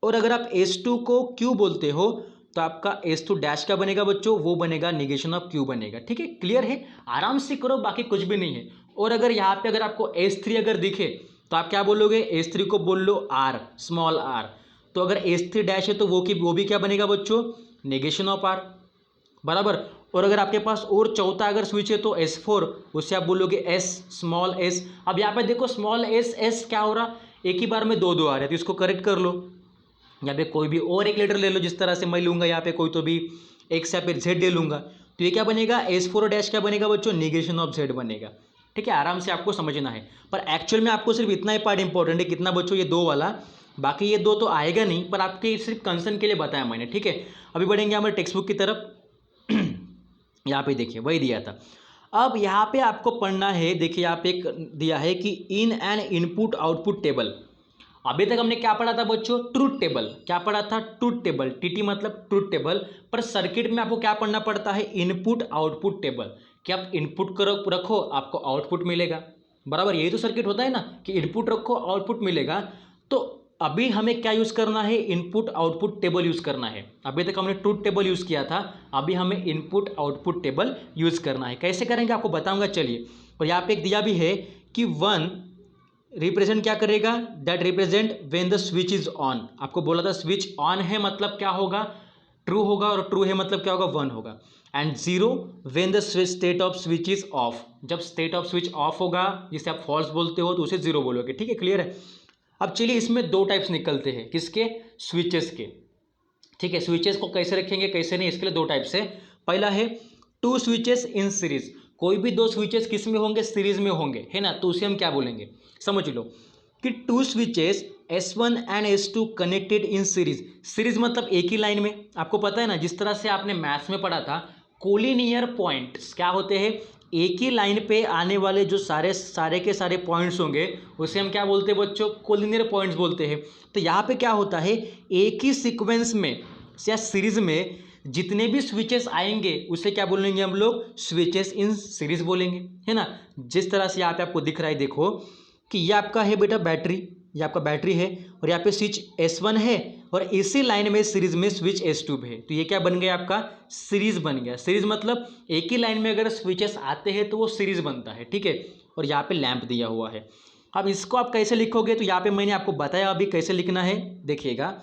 और अगर आप S2 को Q बोलते हो तो आपका S2 डैश का बनेगा बच्चों, वो बनेगा निगेशन ऑफ Q बनेगा, ठीक है। क्लियर है, आराम से करो, बाकी कुछ भी नहीं है। और अगर यहाँ पे अगर आपको S3 अगर दिखे तो आप क्या बोलोगे, S3 को बोल लो R, स्मॉल r। तो अगर S3 डैश है तो वो भी क्या बनेगा बच्चों, निगेशन ऑफ R, बराबर। और अगर आपके पास और चौथा अगर स्विच है तो S4, उससे आप बोलोगे S, स्मॉल s। अब यहाँ पे देखो स्मॉल s क्या हो रहा, एक ही बार में दो आ रहे हैं, तो इसको करेक्ट कर लो। यहाँ पे कोई भी और एक लेटर ले लो, जिस तरह से मैं लूँगा यहाँ पे कोई तो भी X या फिर Z ले लूँगा, तो ये क्या बनेगा, S4 डैश क्या बनेगा बच्चों, निगेशन ऑफ Z बनेगा, ठीक है। आराम से आपको समझना है। पर एक्चुअल में आपको सिर्फ इतना ही पार्ट इंपॉर्टेंट है, कितना बच्चों, ये दो वाला, बाकी ये दो तो आएगा नहीं, पर आपके सिर्फ कंसर्न के लिए बताया मैंने, ठीक है। अभी बढ़ेंगे हमारे टेक्स्ट बुक की तरफ। यहाँ पे देखिए वही दिया था। अब यहाँ पे आपको पढ़ना है, देखिए यहाँ पे एक दिया है कि in an input output table. अभी तक हमने क्या पढ़ा था बच्चों, ट्रूथ टेबल। क्या पढ़ा था, ट्रूथ टेबल, टीटी मतलब ट्रूथ टेबल। पर सर्किट में आपको क्या पढ़ना पड़ता है, इनपुट आउटपुट टेबल। कि आप इनपुट करो रखो, आपको आउटपुट मिलेगा, बराबर। यही तो सर्किट होता है ना, कि इनपुट रखो आउटपुट मिलेगा। तो अभी हमें क्या यूज़ करना है, इनपुट आउटपुट टेबल यूज़ करना है। अभी तक हमने ट्रूथ टेबल यूज़ किया था, अभी हमें इनपुट आउटपुट टेबल यूज़ करना है। कैसे करेंगे आपको बताऊंगा, चलिए। और यहाँ पे एक दिया भी है कि 1 रिप्रेजेंट क्या करेगा, that represent when the switch is on. आपको बोला था स्विच ऑन है मतलब क्या होगा, ट्रू होगा, और ट्रू है मतलब क्या होगा, 1 होगा। And 0 when the state off switch is of. जब स्टेट ऑफ स्विच ऑफ होगा, जिसे आप फॉल्स बोलते हो, तो उसे 0 बोलोगे, ठीक है। क्लियर है। अब चलिए इसमें दो टाइप्स निकलते हैं, किसके, स्विचेस के, ठीक है। स्विचेस को कैसे रखेंगे कैसे नहीं, इसके लिए दो टाइप्स है। पहला है 2 स्विचेस इन सीरीज। कोई भी 2 स्विचेस किस में होंगे, सीरीज में होंगे, है ना। तो उसे हम क्या बोलेंगे, समझ लो कि 2 switches S1 and S2 connected in series. Series मतलब एक ही लाइन में। आपको पता है ना, जिस तरह से आपने मैथ्स में पढ़ा था, कोलिनियर पॉइंट्स क्या होते हैं, एक ही लाइन पे आने वाले जो सारे के सारे पॉइंट्स होंगे, उसे हम क्या बोलते हैं बच्चों, कोलिनियर पॉइंट्स बोलते हैं। तो यहाँ पे क्या होता है, एक ही सीक्वेंस में या सीरीज में जितने भी स्विचेस आएंगे उसे क्या बोलेंगे हम लोग, स्विचेस इन सीरीज बोलेंगे, है ना। जिस तरह से यहाँ पे आपको दिख रहा है, देखो कि ये आपका है बेटा बैटरी, ये आपका बैटरी है, और यहाँ पे स्विच S1 है, और इसी लाइन में सीरीज में स्विच S2 है। तो ये क्या बन गया, आपका सीरीज बन गया। सीरीज मतलब एक ही लाइन में अगर स्विचेस आते हैं तो वो सीरीज बनता है, ठीक है। और यहाँ पे लैंप दिया हुआ है। अब इसको आप कैसे लिखोगे, तो यहाँ पे मैंने आपको बताया अभी कैसे लिखना है, देखिएगा।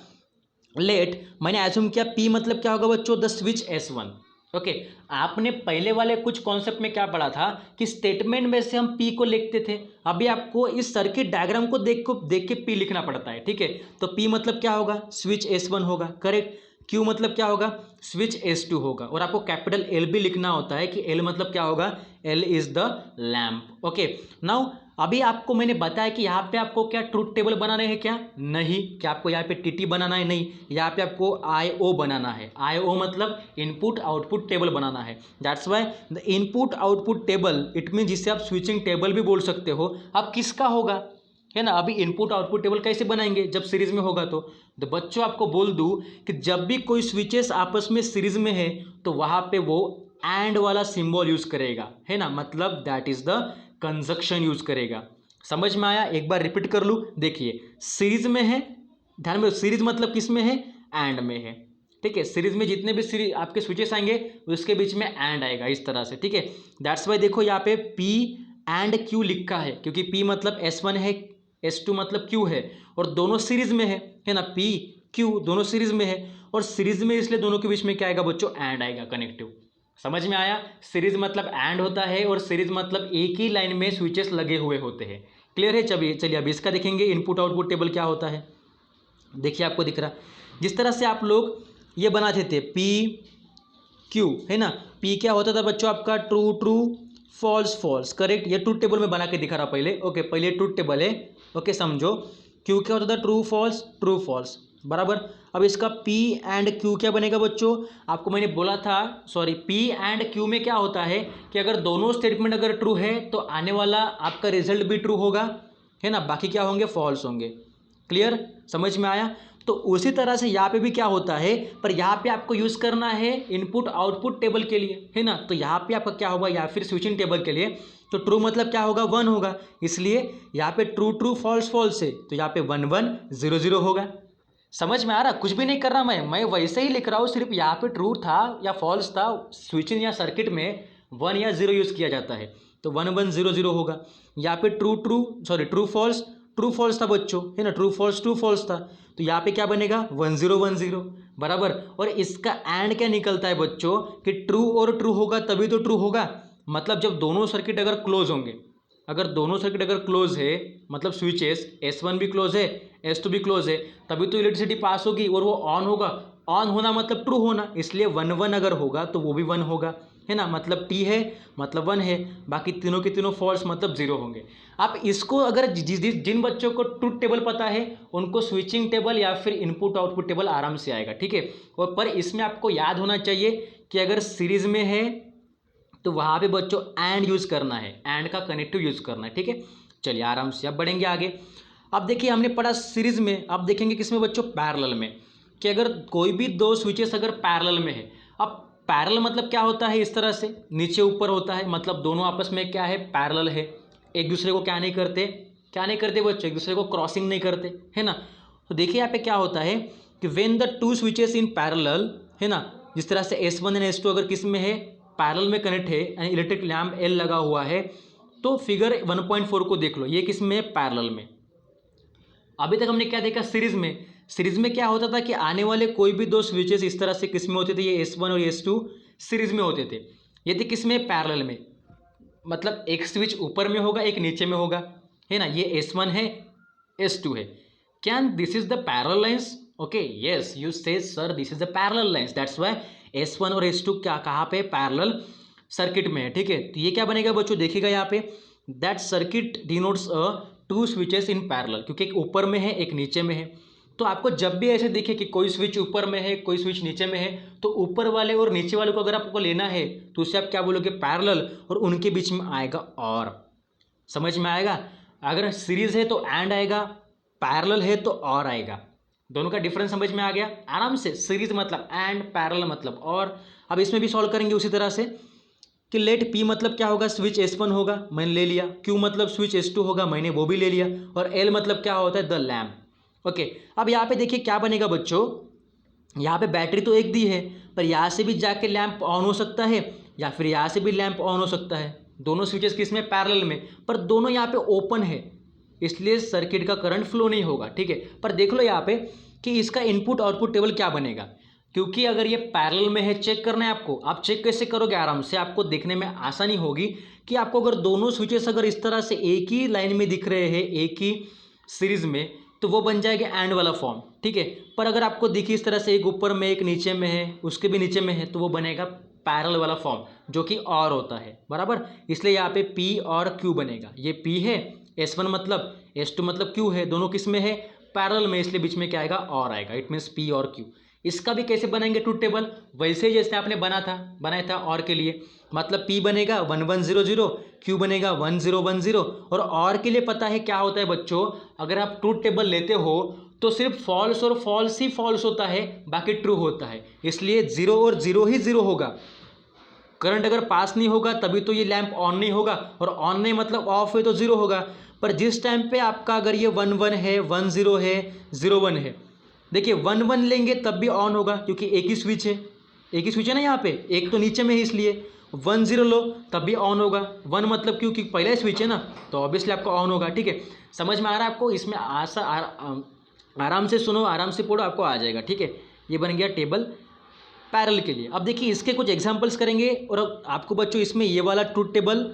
लेट, मैंने एज्यूम किया P मतलब क्या होगा बच्चों, द स्विच S1, ओके आपने पहले वाले कुछ कॉन्सेप्ट में क्या पढ़ा था कि स्टेटमेंट में से हम पी को लिखते थे, अभी आपको इस सर्किट डायग्राम को देख के पी लिखना पड़ता है, ठीक है। तो पी मतलब क्या होगा, स्विच S1 होगा, करेक्ट। क्यू मतलब क्या होगा, स्विच S2 होगा, और आपको कैपिटल एल भी लिखना होता है कि एल मतलब क्या होगा, L is the lamp. Okay now अभी आपको मैंने बताया कि यहाँ पे आपको क्या ट्रूथ टेबल बनाने हैं क्या, नहीं, क्या आपको यहाँ पे टीटी बनाना है, नहीं, यहाँ पे आपको IO बनाना है। IO मतलब इनपुट आउटपुट टेबल बनाना है। That's why the input output table it mean जिसे आप स्विचिंग टेबल भी बोल सकते हो। अब किसका होगा, है ना। अभी इनपुट आउटपुट टेबल कैसे बनाएंगे, जब सीरीज में होगा तो बच्चों आपको बोल दूं कि जब भी कोई स्विचेस आपस में सीरीज में है तो वहां पे वो एंड वाला सिंबल यूज करेगा, है ना, मतलब that is the conjunction use करेगा। समझ में आया, एक बार रिपीट कर लूँ, देखिए सीरीज में है, ध्यान में, सीरीज मतलब किस में है, एंड में है, ठीक है। सीरीज में जितने भी सीरीज आपके स्विचेस आएंगे उसके बीच में एंड आएगा इस तरह से, ठीक है। दैट्स वाई देखो यहाँ पे P एंड Q लिखा है, क्योंकि P मतलब S1 है, S2 मतलब Q है, और दोनों सीरीज में है ना, P Q दोनों सीरीज में है, और सीरीज में इसलिए दोनों के बीच में क्या आएगा बच्चों, एंड आएगा, कनेक्टिव। समझ में आया, सीरीज मतलब एंड होता है, और सीरीज मतलब एक ही लाइन में स्विचेस लगे हुए होते हैं। क्लियर है, चलिए अभी इसका देखेंगे इनपुट आउटपुट टेबल क्या होता है। देखिए आपको दिख रहा, जिस तरह से आप लोग ये बनाते थे P Q, है ना, P क्या होता था बच्चों आपका, true true false false, correct. ये ट्रूथ टेबल में बना के दिखा रहा पहले, ओके, पहले ट्रूथ टेबल है, ओके समझो। Q क्या होता था, ट्रू फॉल्स, बराबर। अब इसका P एंड Q क्या बनेगा बच्चों, आपको मैंने बोला था, सॉरी, P एंड Q में क्या होता है कि अगर दोनों स्टेटमेंट अगर ट्रू है तो आने वाला आपका रिजल्ट भी ट्रू होगा, है ना, बाकी क्या होंगे, फॉल्स होंगे। क्लियर, समझ में आया। तो उसी तरह से यहाँ पे भी क्या होता है, पर यहाँ पे आपको यूज करना है इनपुट आउटपुट टेबल के लिए, है ना। तो यहाँ पे आपका क्या होगा, या फिर स्विचिंग टेबल के लिए, तो ट्रू मतलब क्या होगा, 1 होगा, इसलिए यहाँ पे ट्रू ट्रू फॉल्स फॉल्स है, तो यहाँ पे 1 1 0 0 होगा। समझ में आ रहा, कुछ भी नहीं कर रहा मैं वैसे ही लिख रहा हूँ, सिर्फ यहाँ पे ट्रू था या फॉल्स था, स्विचिंग या सर्किट में 1 या 0 यूज किया जाता है, तो 1 1 0 0 होगा। यहाँ पे ट्रू फॉल्स था बच्चों, है ना, ट्रू फॉल्स था, तो यहाँ पे क्या बनेगा, 1 0 1 0, बराबर। और इसका एंड क्या निकलता है बच्चों कि ट्रू और ट्रू होगा तभी तो ट्रू होगा, मतलब जब दोनों सर्किट अगर क्लोज होंगे, अगर दोनों सर्किट अगर क्लोज है, मतलब स्विचेस S1 भी क्लोज है, S2 भी क्लोज है, तभी तो इलेक्ट्रिसिटी पास होगी और वो ऑन होगा। ऑन होना मतलब ट्रू होना, इसलिए 1 1 अगर होगा तो वो भी 1 होगा, है ना, मतलब T है मतलब 1 है, बाकी तीनों के तीनों फॉल्स मतलब 0 होंगे। आप इसको अगर जिन बच्चों को ट्रूथ टेबल पता है उनको स्विचिंग टेबल या फिर इनपुट आउटपुट टेबल आराम से आएगा, ठीक है। और पर इसमें आपको याद होना चाहिए कि अगर सीरीज में है तो वहाँ पे बच्चों एंड यूज़ करना है, एंड का कनेक्टिव यूज़ करना है, ठीक है। चलिए आराम से अब बढ़ेंगे आगे। अब देखिए हमने पढ़ा सीरीज में, अब देखेंगे किसमें बच्चों, पैरेलल में, कि अगर कोई भी दो स्विचेस अगर पैरेलल में है। अब पैरेलल मतलब क्या होता है, इस तरह से नीचे ऊपर होता है, मतलब दोनों आपस में क्या है, पैरेलल है, एक दूसरे को क्या नहीं करते बच्चों, एक दूसरे को क्रॉसिंग नहीं करते, है ना। तो देखिए यहाँ पे क्या होता है कि when the two switches in parallel, है ना, जिस तरह से S1 एंड S2 अगर किस में है, पैरेलल में कनेक्ट है, यानी इलेक्ट्रिक लैम्प L लगा हुआ है, तो फिगर 1.4 को देख लो, ये किस में है, पैरेलल में। अभी तक हमने क्या देखा, सीरीज में क्या होता था कि आने वाले कोई भी दो स्विचेस इस तरह से किस में होते थे, ये S1 और S2 सीरीज में होते थे, ये थे किस में, पैरेलल में, मतलब एक स्विच ऊपर में होगा एक नीचे में होगा, है ना, ये S1 है S2 है। Can this is the parallel lines, okay yes you say sir this is the parallel lines, that's why S1 और S2 क्या कहाँ पे, पैरेलल सर्किट में है, ठीक है। तो ये क्या बनेगा बच्चों, देखिएगा यहाँ पे, that circuit denotes a two switches in parallel, क्योंकि एक ऊपर में है एक नीचे में है। तो आपको जब भी ऐसे दिखे कि कोई स्विच ऊपर में है कोई स्विच नीचे में है, तो ऊपर वाले और नीचे वाले को अगर आपको लेना है तो उससे आप क्या बोलोगे, पैरेलल, और उनके बीच में आएगा और। समझ में आएगा, अगर सीरीज है तो एंड आएगा, पैरेलल है तो और आएगा, दोनों का डिफरेंस समझ में आ गया आराम से। सीरीज मतलब एंड, पैरेलल मतलब और। अब इसमें भी सॉल्व करेंगे उसी तरह से कि लेट P मतलब क्या होगा, स्विच S1 होगा, मैंने ले लिया, Q मतलब स्विच S2 होगा, मैंने वो भी ले लिया, और L मतलब क्या होता है, द लैम्प। ओके अब यहाँ पे देखिए क्या बनेगा बच्चों, यहाँ पे बैटरी तो एक दी है, पर यहाँ से भी जाके लैंप ऑन हो सकता है या फिर यहाँ से भी लैंप ऑन हो सकता है, दोनों स्विचेस किस में, पैरेलल में, पर दोनों यहाँ पे ओपन है, इसलिए सर्किट का करंट फ्लो नहीं होगा, ठीक है। पर देख लो यहाँ पे कि इसका इनपुट आउटपुट टेबल क्या बनेगा, क्योंकि अगर ये पैरेलल में है, चेक करना है आपको। आप चेक कैसे करोगे? आराम से आपको देखने में आसानी होगी कि आपको अगर दोनों स्विचेस अगर इस तरह से एक ही लाइन में दिख रहे हैं, एक ही सीरीज में, तो वो बन जाएगा एंड वाला फॉर्म, ठीक है। पर अगर आपको दिखी इस तरह से, एक ऊपर में एक नीचे में है, उसके भी नीचे में है, तो वो बनेगा पैरेलल वाला फॉर्म, जो कि और होता है, बराबर। इसलिए यहाँ पे P और Q बनेगा। ये P है, S1 मतलब, S2 मतलब Q है, दोनों किस में है? पैरेलल में, इसलिए बीच में क्या आएगा? और आएगा। इट मीन्स P और Q। इसका भी कैसे बनाएंगे ट्रूथ टेबल? वैसे ही जैसे आपने बनाया था और के लिए, मतलब P बनेगा 1100, Q बनेगा 1010। और के लिए पता है क्या होता है बच्चों? अगर आप ट्रूथ टेबल लेते हो तो सिर्फ फॉल्स और फॉल्स ही फॉल्स होता है, बाकी ट्रू होता है। इसलिए 0 और 0 ही 0 होगा। करंट अगर पास नहीं होगा तभी तो ये लैंप ऑन नहीं होगा, और ऑन नहीं मतलब ऑफ है तो 0 होगा। पर जिस टाइम पे आपका अगर ये 11 है, 10 है, 01 है, देखिए 11 लेंगे तब भी ऑन होगा, क्योंकि एक ही स्विच है, एक ही स्विच है ना यहाँ पे, एक तो नीचे में है, इसलिए 10 लो तब भी ऑन होगा। 1 मतलब क्योंकि पहला ही स्विच है ना, तो ऑब्वियसली आपका ऑन होगा, ठीक है। समझ में आ रहा है आपको? इसमें आराम से सुनो, आराम से पढ़ो, आपको आ जाएगा, ठीक है। ये बन गया टेबल पैरेलल के लिए। अब देखिए इसके कुछ एग्जांपल्स करेंगे, और अब आपको बच्चों इसमें ये वाला ट्रूथ टेबल,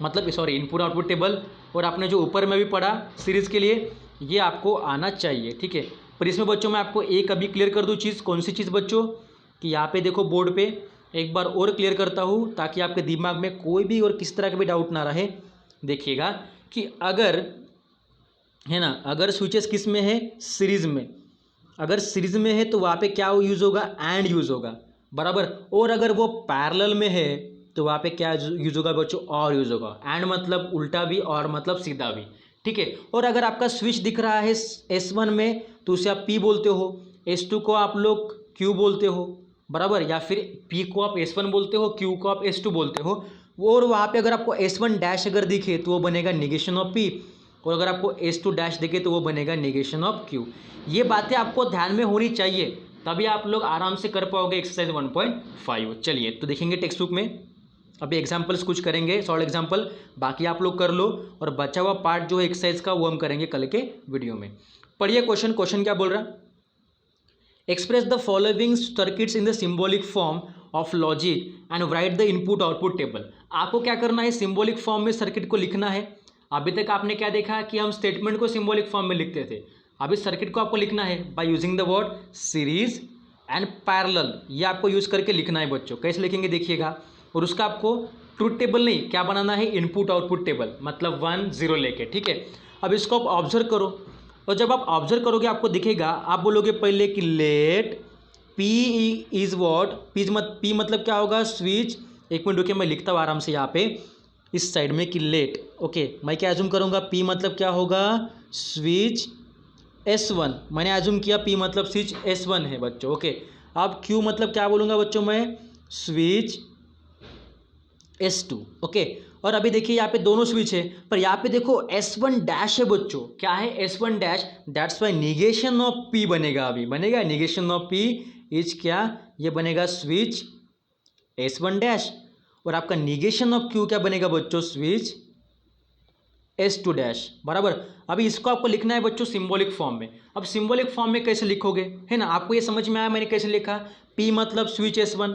मतलब सॉरी इनपुट आउटपुट टेबल, और आपने जो ऊपर में भी पढ़ा सीरीज़ के लिए, ये आपको आना चाहिए, ठीक है। पर इसमें बच्चों मैं आपको एक अभी क्लियर कर दूँ चीज़। कौन सी चीज़ बच्चों? कि यहाँ पे देखो बोर्ड पे, एक बार और क्लियर करता हूँ ताकि आपके दिमाग में कोई भी और किस तरह का भी डाउट ना रहे। देखिएगा कि अगर है ना, अगर स्विचेस किस में है? सीरीज़ में। अगर सीरीज में है तो वहाँ पे क्या यूज़ होगा? एंड यूज़ होगा, बराबर। और अगर वो पैरेलल में है तो वहाँ पे क्या यूज़ होगा बच्चों? और यूज़ होगा। एंड मतलब उल्टा भी, और मतलब सीधा भी, ठीक है। और अगर आपका स्विच दिख रहा है S1 में तो उसे आप P बोलते हो, S2 को आप लोग Q बोलते हो, बराबर। या फिर P को आप S1 बोलते हो, Q को आप S2 बोलते हो। और वहाँ पे अगर आपको S1 डैश अगर दिखे तो वो बनेगा निगेशन ऑफ P, और अगर आपको S2 डैश दिखे तो वो बनेगा निगेशन ऑफ Q। ये बातें आपको ध्यान में होनी चाहिए, तभी आप लोग आराम से कर पाओगे एक्सरसाइज 1.5। चलिए तो देखेंगे टेक्स्ट बुक में, अभी एग्जाम्पल्स कुछ करेंगे, सॉल्व एग्जाम्पल, बाकी आप लोग कर लो, और बचा हुआ पार्ट जो है एक्सरसाइज का वो हम करेंगे कल के वीडियो में। पढ़िए क्वेश्चन क्या बोल रहा? Express the following circuits in the symbolic form of logic and right the input output table. आपको क्या करना है? सिंबॉलिक फॉर्म में सर्किट को लिखना है। अभी तक आपने क्या देखा कि हम स्टेटमेंट को सिंबॉलिक फॉर्म में लिखते थे, अभी सर्किट को आपको लिखना है bye using the word series and parallel. ये आपको यूज करके लिखना है बच्चों। कैसे लिखेंगे देखिएगा, और उसका आपको ट्रूथ टेबल नहीं, क्या बनाना है? इनपुट आउटपुट टेबल, मतलब 1 0 लेके, ठीक है। अब इसको आप ऑब्जर्व करो, और जब आप ऑब्जर्व करोगे आपको दिखेगा, आप बोलोगे पहले कि let P is what, P मतलब क्या होगा? स्विच। एक मिनट रुकिए, मैं लिखता हूँ आराम से यहाँ पे इस साइड में कि लेट, ओके। मैं क्या एज्यूम करूँगा? P मतलब क्या होगा? Switch S1। मैंने एज्यूम किया P मतलब स्विच S1 है बच्चों, ओके। अब Q मतलब क्या बोलूँगा बच्चों मैं? Switch S2, okay. और अभी देखिए यहाँ पे दोनों स्विच है, पर यहाँ पे देखो S1 डैश है बच्चों। क्या है? S1 dash, that's why negation of P बनेगा, अभी बनेगा निगेशन ऑफ P इज क्या? ये बनेगा स्विच S1 डैश, और आपका निगेशन ऑफ Q क्या बनेगा बच्चों? स्विच S2 डैश, बराबर। अभी इसको आपको लिखना है बच्चों सिंबॉलिक फॉर्म में। अब सिंबॉलिक फॉर्म में कैसे लिखोगे, है ना? आपको ये समझ में आया मैंने कैसे लिखा? P मतलब स्विच S1,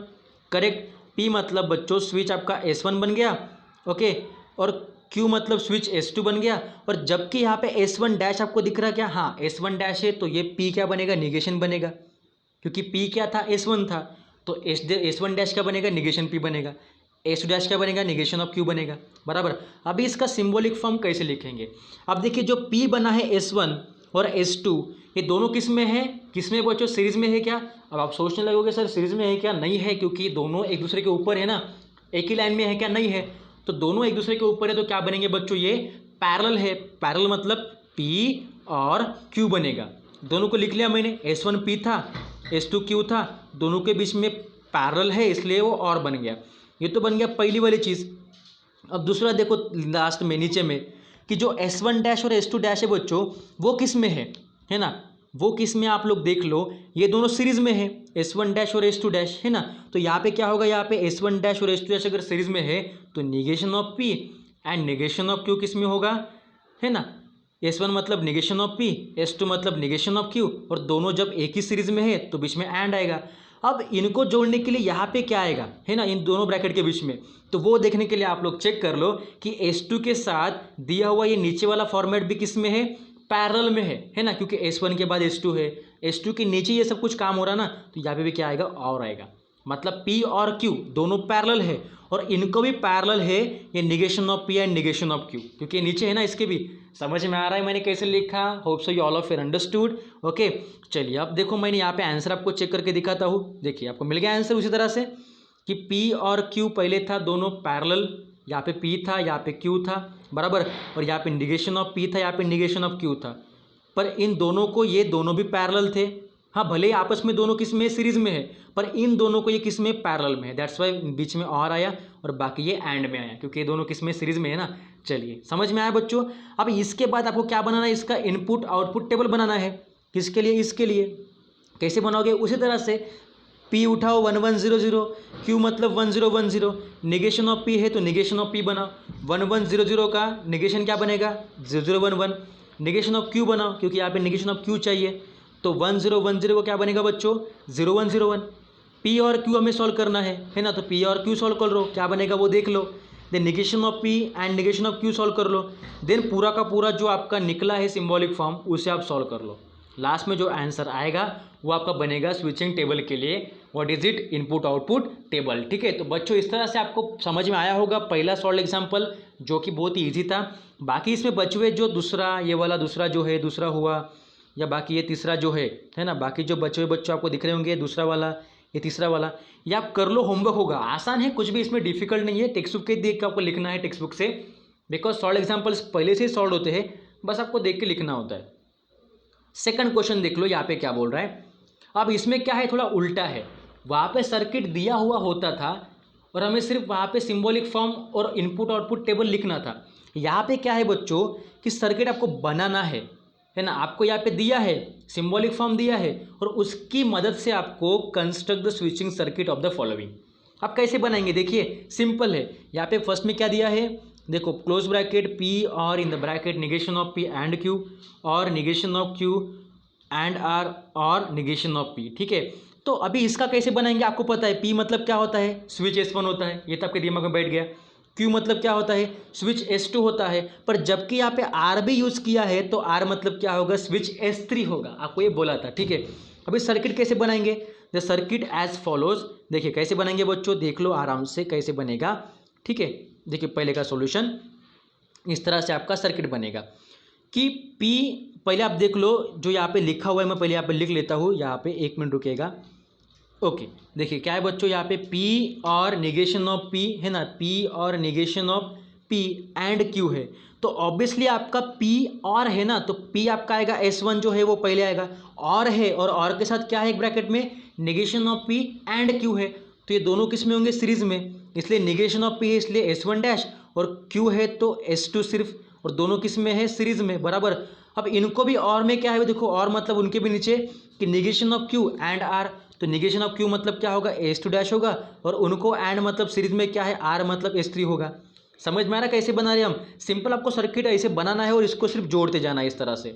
करेक्ट। P मतलब बच्चों स्विच आपका S1 बन गया, ओके। और Q मतलब स्विच S2 बन गया। और जबकि यहाँ पे S1 डैश आपको दिख रहा क्या? हाँ, S1 डैश है, तो ये P क्या बनेगा? निगेशन बनेगा, क्योंकि P क्या था? S1 था, तो S1 डैश क्या बनेगा? निगेशन P बनेगा। S2 डैश क्या बनेगा? निगेशन ऑफ Q बनेगा, बराबर। अभी इसका सिंबॉलिक फॉर्म कैसे लिखेंगे? अब देखिए जो P बना है S1 और S2, ये दोनों किस में है? किस में बच्चों? सीरीज में है क्या? अब आप सोचने लगोगे सर सीरीज में है क्या? नहीं है, क्योंकि दोनों एक दूसरे के ऊपर है ना, एक ही लाइन में है क्या? नहीं है, तो दोनों एक दूसरे के ऊपर है, तो क्या बनेंगे बच्चों? ये पैरेलल है। पैरेलल मतलब P और Q बनेगा। दोनों को लिख लिया मैंने, S1 P था, S2 Q था, दोनों के बीच में पैरेलल है, इसलिए वो और बन गया। ये तो बन गया पहली वाली चीज़। अब दूसरा देखो लास्ट में नीचे में, कि जो S1 डैश और S2 डैश है बच्चों, वो किस में है ना? वो किस में? आप लोग देख लो, ये दोनों सीरीज में है, S1 डैश और S2 डैश, है ना? तो यहाँ पे क्या होगा? यहाँ पे S1 डैश और S2 डैश अगर सीरीज में है तो negation of P and negation of Q किस में होगा? है ना? S1 मतलब निगेशन ऑफ P, S2 मतलब निगेशन ऑफ Q, और दोनों जब एक ही सीरीज में है तो बीच में एंड आएगा। अब इनको जोड़ने के लिए यहाँ पे क्या आएगा, है ना, इन दोनों ब्रैकेट के बीच में, तो वो देखने के लिए आप लोग चेक कर लो कि S2 के साथ दिया हुआ ये नीचे वाला फॉर्मेट भी किस में है, पैरेलल में है ना, क्योंकि S1 के बाद S2 है, S2 के नीचे ये सब कुछ काम हो रहा ना, तो यहाँ पे भी क्या आएगा, और आएगा। मतलब P और Q दोनों पैरेलल है और इनको भी पैरेलल है ये negation of P and negation of Q, क्योंकि नीचे है ना, इसके भी समझ में आ रहा है मैंने कैसे लिखा। Hope so you all of you understood. Okay, चलिए अब देखो मैंने यहाँ पे आंसर आपको चेक करके दिखाता हूँ। देखिए आपको मिल गया आंसर उसी तरह से कि P और Q पहले था दोनों पैरेलल, यहाँ पे P था, यहाँ पे Q था, बराबर, और यहाँ पे निगेशन ऑफ P था, यहाँ पे निगेशन ऑफ Q था, पर इन दोनों को ये दोनों भी पैरेलल थे। हाँ, भले ही आपस में दोनों किस में सीरीज में है, पर इन दोनों को ये किस में, पैरेलल में है, दैट्स वाई बीच में और आया और बाकी ये एंड में आया, क्योंकि ये दोनों किस में, सीरीज में है ना। चलिए समझ में आया बच्चों। अब इसके बाद आपको क्या बनाना है, इसका इनपुट आउटपुट टेबल बनाना है। किसके लिए, इसके लिए। कैसे बनाओगे, उसी तरह से P उठाओ 1 1 0 0, Q मतलब 1 0 1 0, निगेशन ऑफ P है तो निगेशन ऑफ P बनाओ, 1 1 0 0 का निगेशन क्या बनेगा, 0 0 1 1, निगेशन ऑफ Q बनाओ क्योंकि यहाँ पे निगेशन ऑफ Q चाहिए, तो 1 0 1 0 को क्या बनेगा बच्चों, 0 1 0 1। P और Q हमें सॉल्व करना है ना, तो P और Q सॉल्व कर लो, क्या बनेगा वो देख लो। Then negation of P and negation of Q solve कर लो। देन पूरा का पूरा जो आपका निकला है सिंबॉलिक फॉर्म उसे आप सॉल्व कर लो। लास्ट में जो आंसर आएगा वो आपका बनेगा स्विचिंग टेबल के लिए, what is it, input output table. ठीक है, तो बच्चों इस तरह से आपको समझ में आया होगा पहला सॉल्व एग्जाम्पल, जो कि बहुत ही ईजी था। बाकी इसमें बचे हुए जो दूसरा, ये वाला दूसरा जो है, दूसरा हुआ, या बाकी ये तीसरा जो है ना, बाकी जो बचे हुए बच्चों आपको दिख रहे होंगे, दूसरा वाला, ये तीसरा वाला, ये आप कर लो, होमवर्क होगा, आसान है, कुछ भी इसमें डिफिकल्ट नहीं है। टेक्स्ट बुक के देख के आपको लिखना है, टेक्स्ट बुक से, बिकॉज सॉल्व एग्जाम्पल्स पहले से ही सॉल्व होते हैं, बस आपको देख के लिखना होता है। सेकंड क्वेश्चन देख लो यहाँ पे क्या बोल रहा है। अब इसमें क्या है, थोड़ा उल्टा है, वहाँ पे सर्किट दिया हुआ होता था और हमें सिर्फ वहाँ पे सिंबॉलिक फॉर्म और इनपुट आउटपुट टेबल लिखना था। यहाँ पे क्या है बच्चों कि सर्किट आपको बनाना है ना, आपको यहाँ पे दिया है, सिंबॉलिक फॉर्म दिया है और उसकी मदद से आपको construct the switching circuit of the following. आप कैसे बनाएंगे, देखिए सिंपल है। यहाँ पे फर्स्ट में क्या दिया है, देखो क्लोज ब्रैकेट P और in the bracket negation of P and Q और negation of Q and R और निगेशन ऑफ P। ठीक है, तो अभी इसका कैसे बनाएंगे, आपको पता है P मतलब क्या होता है, स्विच S1 होता है, ये तो आपके दिमाग में बैठ गया। Q मतलब क्या होता है, स्विच S2 होता है, पर जबकि यहाँ पे R भी यूज़ किया है तो R मतलब क्या होगा, स्विच S3 होगा, आपको ये बोला था। ठीक है, अभी सर्किट कैसे बनाएंगे, द सर्किट एज फॉलोज। देखिए कैसे बनाएंगे बच्चों, देख लो आराम से कैसे बनेगा। ठीक है, देखिए पहले का सॉल्यूशन इस तरह से आपका सर्किट बनेगा कि P, पहले आप देख लो जो यहाँ पे लिखा हुआ है, मैं पहले यहाँ पे लिख लेता हूँ, यहाँ पे 1 मिनट रुकेगा। ओके, देखिए क्या है बच्चों, यहाँ पे P और निगेशन ऑफ P है ना, P और negation of P and Q है, तो ऑब्वियसली आपका P और है ना, तो P आपका आएगा S1 जो है वो पहले आएगा, और है, और के साथ क्या है एक ब्रैकेट में, negation of P and Q है, तो ये दोनों किस में होंगे, सीरीज में, इसलिए निगेशन ऑफ P है इसलिए S1 डैश, और Q है तो S2 सिर्फ, और दोनों किस में है, सीरीज में, बराबर। अब इनको भी और में क्या है, देखो और मतलब उनके भी नीचे कि negation of Q and R, तो निगेशन ऑफ Q मतलब क्या होगा, S2 डैश होगा, और उनको एंड मतलब सीरीज में क्या है, R मतलब S3 होगा। समझ में आ रहा कैसे बना रहे हम, सिंपल आपको सर्किट ऐसे बनाना है और इसको सिर्फ जोड़ते जाना है इस तरह से,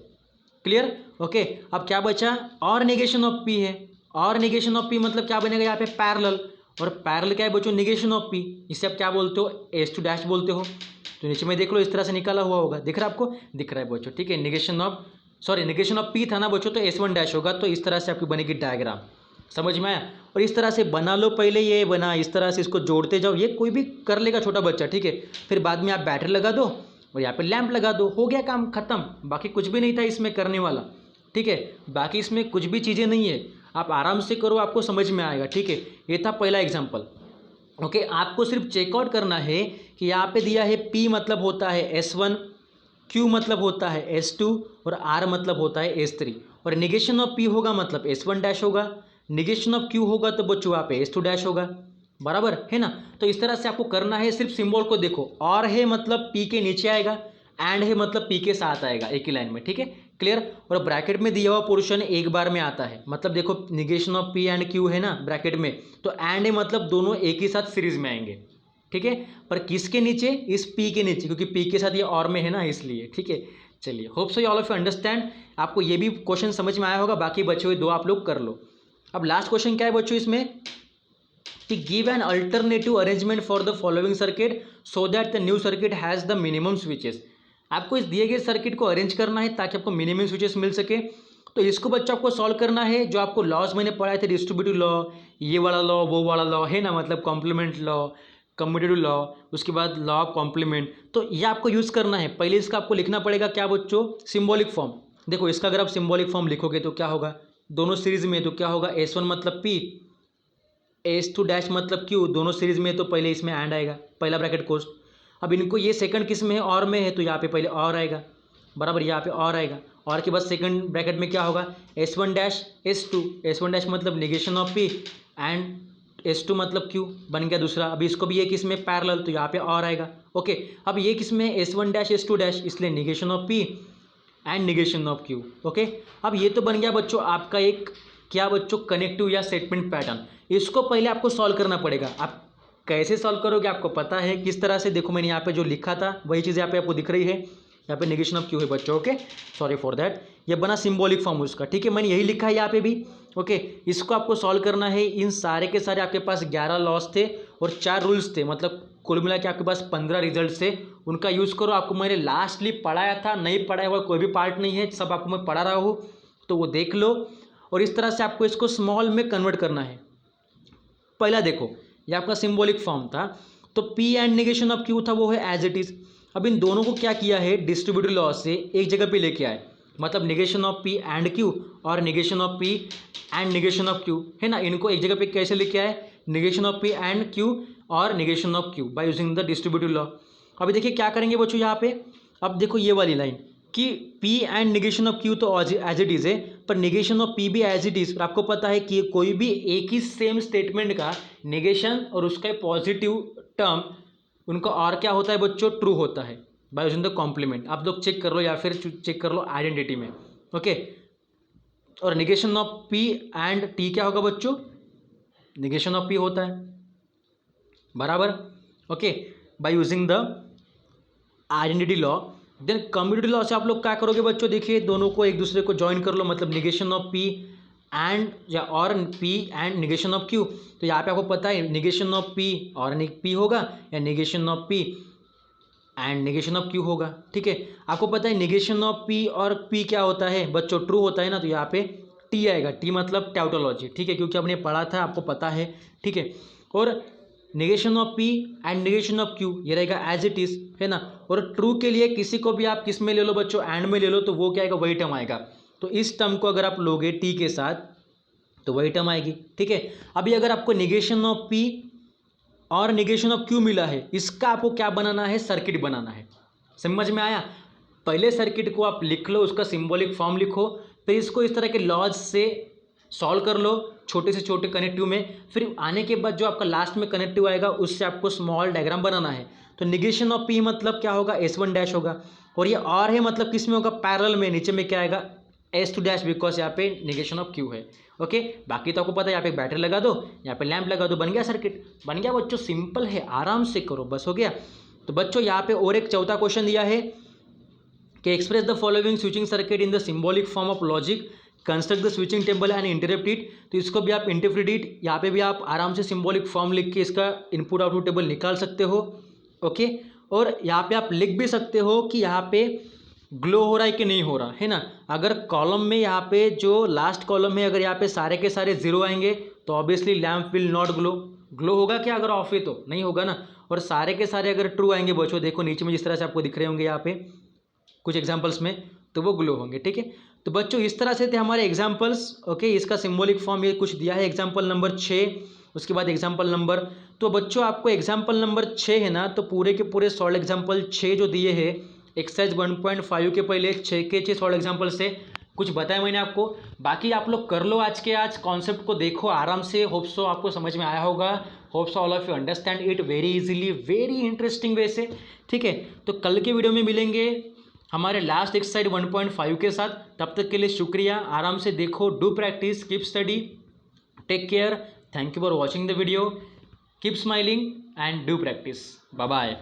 क्लियर। ओके, अब क्या बचा, और निगेशन ऑफ P है, और निगेशन ऑफ P मतलब क्या बनेगा यहाँ पे, पैरेलल, और पैरेलल क्या है बच्चों, निगेशन ऑफ P, इसे आप क्या बोलते हो, S2 डैश बोलते हो, तो नीचे में देख लो इस तरह से निकाला हुआ होगा, दिख रहा है आपको, दिख रहा है बच्चों। ठीक है, निगेशन ऑफ P था ना बच्चों, तो S1 डैश होगा, तो इस तरह से आपकी बनेगी डायग्राम, समझ में आया। और इस तरह से बना लो, पहले ये बना, इस तरह से इसको जोड़ते जाओ, ये कोई भी कर लेगा छोटा बच्चा। ठीक है, फिर बाद में आप बैटरी लगा दो और यहाँ पे लैंप लगा दो, हो गया काम खत्म, बाकी कुछ भी नहीं था इसमें करने वाला। ठीक है, बाकी इसमें कुछ भी चीज़ें नहीं है, आप आराम से करो, आपको समझ में आएगा। ठीक है, ये था पहला एग्जाम्पल। ओके, आपको सिर्फ चेकआउट करना है कि यहाँ पे दिया है P मतलब होता है S1, Q मतलब होता है S2 और R मतलब होता है S3, और निगेशन ऑफ P होगा मतलब S1 डैश होगा, निगेशन ऑफ Q होगा तो बच्चों यहाँ पे S2 डैश होगा, बराबर है ना। तो इस तरह से आपको करना है, सिर्फ सिंबल को देखो, और है मतलब P के नीचे आएगा, एंड है मतलब P के साथ आएगा एक ही लाइन में। ठीक है, क्लियर। और ब्रैकेट में दिया हुआ पोर्शन एक बार में आता है, मतलब देखो negation of P and Q है ना ब्रैकेट में, तो एंड है मतलब दोनों एक ही साथ सीरीज में आएंगे। ठीक है, पर किसके नीचे, इस P के नीचे, क्योंकि P के साथ ये और में है ना इसलिए। ठीक है, चलिए hope so all of you understand, आपको ये भी क्वेश्चन समझ में आया होगा, बाकी बचे हुए दो आप लोग कर लो। अब लास्ट क्वेश्चन क्या है बच्चों इसमें कि give an alternative arrangement for the following circuit so that the new circuit has the minimum switches. आपको इस दिए गए सर्किट को अरेंज करना है ताकि आपको मिनिमम स्विचेस मिल सके। तो इसको बच्चों आपको सॉल्व करना है। जो आपको लॉज मैंने पढ़ाए थे, डिस्ट्रीब्यूटिव लॉ, ये वाला लॉ, वो वाला लॉ है ना, मतलब कॉम्प्लीमेंट लॉ, कम्यूटेटिव लॉ, उसके बाद लॉ ऑफ कॉम्प्लीमेंट, तो ये आपको यूज़ करना है। पहले इसका आपको लिखना पड़ेगा क्या बच्चों, सिंबॉलिक फॉर्म। देखो इसका अगर आप सिंबॉलिक फॉर्म लिखोगे तो क्या होगा, दोनों सीरीज में तो क्या होगा, S1 मतलब P, S2 डैश मतलब Q, दोनों सीरीज में तो पहले इसमें एंड आएगा, पहला ब्रैकेट कोस्ट। अब इनको ये सेकंड किस में है, और में है, तो यहाँ पे पहले और आएगा, बराबर, यहाँ पे और आएगा, और के बाद सेकंड ब्रैकेट में क्या होगा, S1 dash S2, S1 dash मतलब negation of P and S2 मतलब Q, बन गया दूसरा। अब इसको भी ये किस में पैरेलल, तो यहाँ पे और आएगा। ओके, अब ये किस में S1 डैश S2 डैश, इसलिए negation of P and negation of Q। Okay, अब ये तो बन गया बच्चों आपका एक क्या बच्चों, कनेक्टिव या सेगमेंट पैटर्न। इसको पहले आपको सॉल्व करना पड़ेगा। आप कैसे सॉल्व करोगे आपको पता है किस तरह से। देखो मैंने यहाँ पे जो लिखा था वही चीज़ यहाँ पे आपको दिख रही है, यहाँ पे निगेशन ऑफ Q है बच्चों। ओके, सॉरी फॉर दैट, ये बना सिंबॉलिक फॉर्म उसका, ठीक है, मैंने यही लिखा है यहाँ पे भी। ओके, इसको आपको सॉल्व करना है। इन सारे के सारे आपके पास 11 लॉस थे और 4 रूल्स थे, मतलब कुल मिला के आपके पास 15 रिजल्ट थे। उनका यूज़ करो। आपको मैंने लास्टली पढ़ाया था, नहीं पढ़ाया हुआ कोई भी पार्ट नहीं है, सब आपको मैं पढ़ा रहा हूँ, तो वो देख लो। और इस तरह से आपको इसको स्मॉल में कन्वर्ट करना है। पहला देखो, ये आपका सिंबॉलिक फॉर्म था, तो P and negation of Q था, वो है एज इट इज़। अब इन दोनों को क्या किया है, डिस्ट्रीब्यूटिव लॉ से एक जगह पे लेके आए, मतलब negation of P and Q और negation of P and negation of Q, है ना, इनको एक जगह पे कैसे लेके आए, negation of P and Q और negation of Q bye using the distributive law. अभी देखिए क्या करेंगे बच्चों यहाँ पे, अब देखो ये वाली लाइन कि P and negation of Q तो एज इट इज़ है, पर निगेशन ऑफ P भी एज इट इज़। आपको पता है कि कोई भी एक ही सेम स्टेटमेंट का निगेशन और उसका पॉजिटिव टर्म, उनका और क्या होता है बच्चों, ट्रू होता है बाय यूजिंग द कॉम्प्लीमेंट। आप लोग चेक कर लो या फिर चेक कर लो आइडेंटिटी में। ओके, और negation of P and T क्या होगा बच्चों, निगेशन ऑफ P होता है, बराबर। Okay, by using the identity law. Then commutative law से आप लोग क्या करोगे बच्चों, देखिए दोनों को एक दूसरे को ज्वाइन कर लो, मतलब निगेशन ऑफ P एंड या और P and negation of Q। तो यहाँ पे आपको पता है निगेशन ऑफ P और P होगा या negation of P and negation of Q होगा, ठीक है। आपको पता है निगेशन ऑफ P और P क्या होता है बच्चों, ट्रू होता है ना, तो यहाँ पे T आएगा, T मतलब टाउटोलॉजी, ठीक है, क्योंकि आपने पढ़ा था, आपको पता है, ठीक है। और negation of P and negation of Q ये रहेगा एज इट इज़, है ना। और ट्रू के लिए किसी को भी आप किस में ले लो बच्चों, एंड में ले लो, तो वो क्या आएगा, वही टर्म आएगा। तो इस टर्म को अगर आप लोगे T के साथ तो वही टर्म आएगी, ठीक है। अभी अगर आपको निगेशन ऑफ P और निगेशन ऑफ Q मिला है, इसका आपको क्या बनाना है, सर्किट बनाना है। समझ में आया। पहले सर्किट को आप लिख लो, उसका सिंबॉलिक फॉर्म लिखो, फिर इसको इस तरह के लॉज से सॉल्व कर लो छोटे से छोटे कनेक्टिव में। फिर आने के बाद जो आपका लास्ट में कनेक्टिव आएगा उससे आपको स्मॉल डायग्राम बनाना है। तो निगेशन ऑफ P मतलब क्या होगा, S1 डैश होगा, और ये और है मतलब किस में होगा, पैरेलल में। नीचे में क्या आएगा, S2 डैश, बिकॉज यहाँ पे निगेशन ऑफ Q है। ओके, बाकी तो आपको पता है, यहाँ पे बैटरी लगा दो, यहाँ पे लैंप लगा दो, बन गया सर्किट, बन गया बच्चों। सिंपल है, आराम से करो, बस हो गया। तो बच्चों यहाँ पे और एक चौथा क्वेश्चन दिया है कि express the following switching circuit in the symbolic form of logic, construct the switching table and interrupt it. तो इसको भी आप इंटरप्रेट इट, यहाँ पे भी आप आराम से सिंबॉलिक फॉर्म लिख के इसका इनपुट आउटपुट टेबल निकाल सकते हो। ओके, और यहाँ पे आप लिख भी सकते हो कि यहाँ पे ग्लो हो रहा है कि नहीं हो रहा, है ना। अगर कॉलम में यहाँ पे जो लास्ट कॉलम है, अगर यहाँ पे सारे के सारे जीरो आएंगे तो obviously lamp will not glow. Glow होगा क्या अगर ऑफ है, तो नहीं होगा ना। और सारे के सारे अगर ट्रू आएंगे बच्चों, देखो नीचे में जिस तरह से आपको दिख रहे होंगे यहाँ पे कुछ एग्जाम्पल्स में, तो वो ग्लो होंगे, ठीक है। तो बच्चों इस तरह से थे हमारे एग्जाम्पल्स। ओके, इसका सिंबॉलिक फॉर्म ये कुछ दिया है, एग्जाम्पल नंबर 6, उसके बाद एग्जाम्पल नंबर, तो बच्चों आपको एग्जाम्पल नंबर 6 है ना, तो पूरे के पूरे सॉल्व एग्जाम्पल 6 जो दिए हैं एक्सरसाइज 1.5 के पहले 6 के 6 सॉल्व एग्जाम्पल से कुछ बताया मैंने आपको। बाकी आप लोग कर लो आज के आज, कॉन्सेप्ट को देखो आराम से, होप सो आपको समझ में आया होगा, hope so all of you understand it very easily, very interesting way से, ठीक है। तो कल के वीडियो में मिलेंगे हमारे लास्ट एक्सरसाइज 1.5 के साथ। तब तक के लिए शुक्रिया, आराम से देखो, do practice, keep study, take care, thank you for watching the video, keep smiling and do practice, bye bye.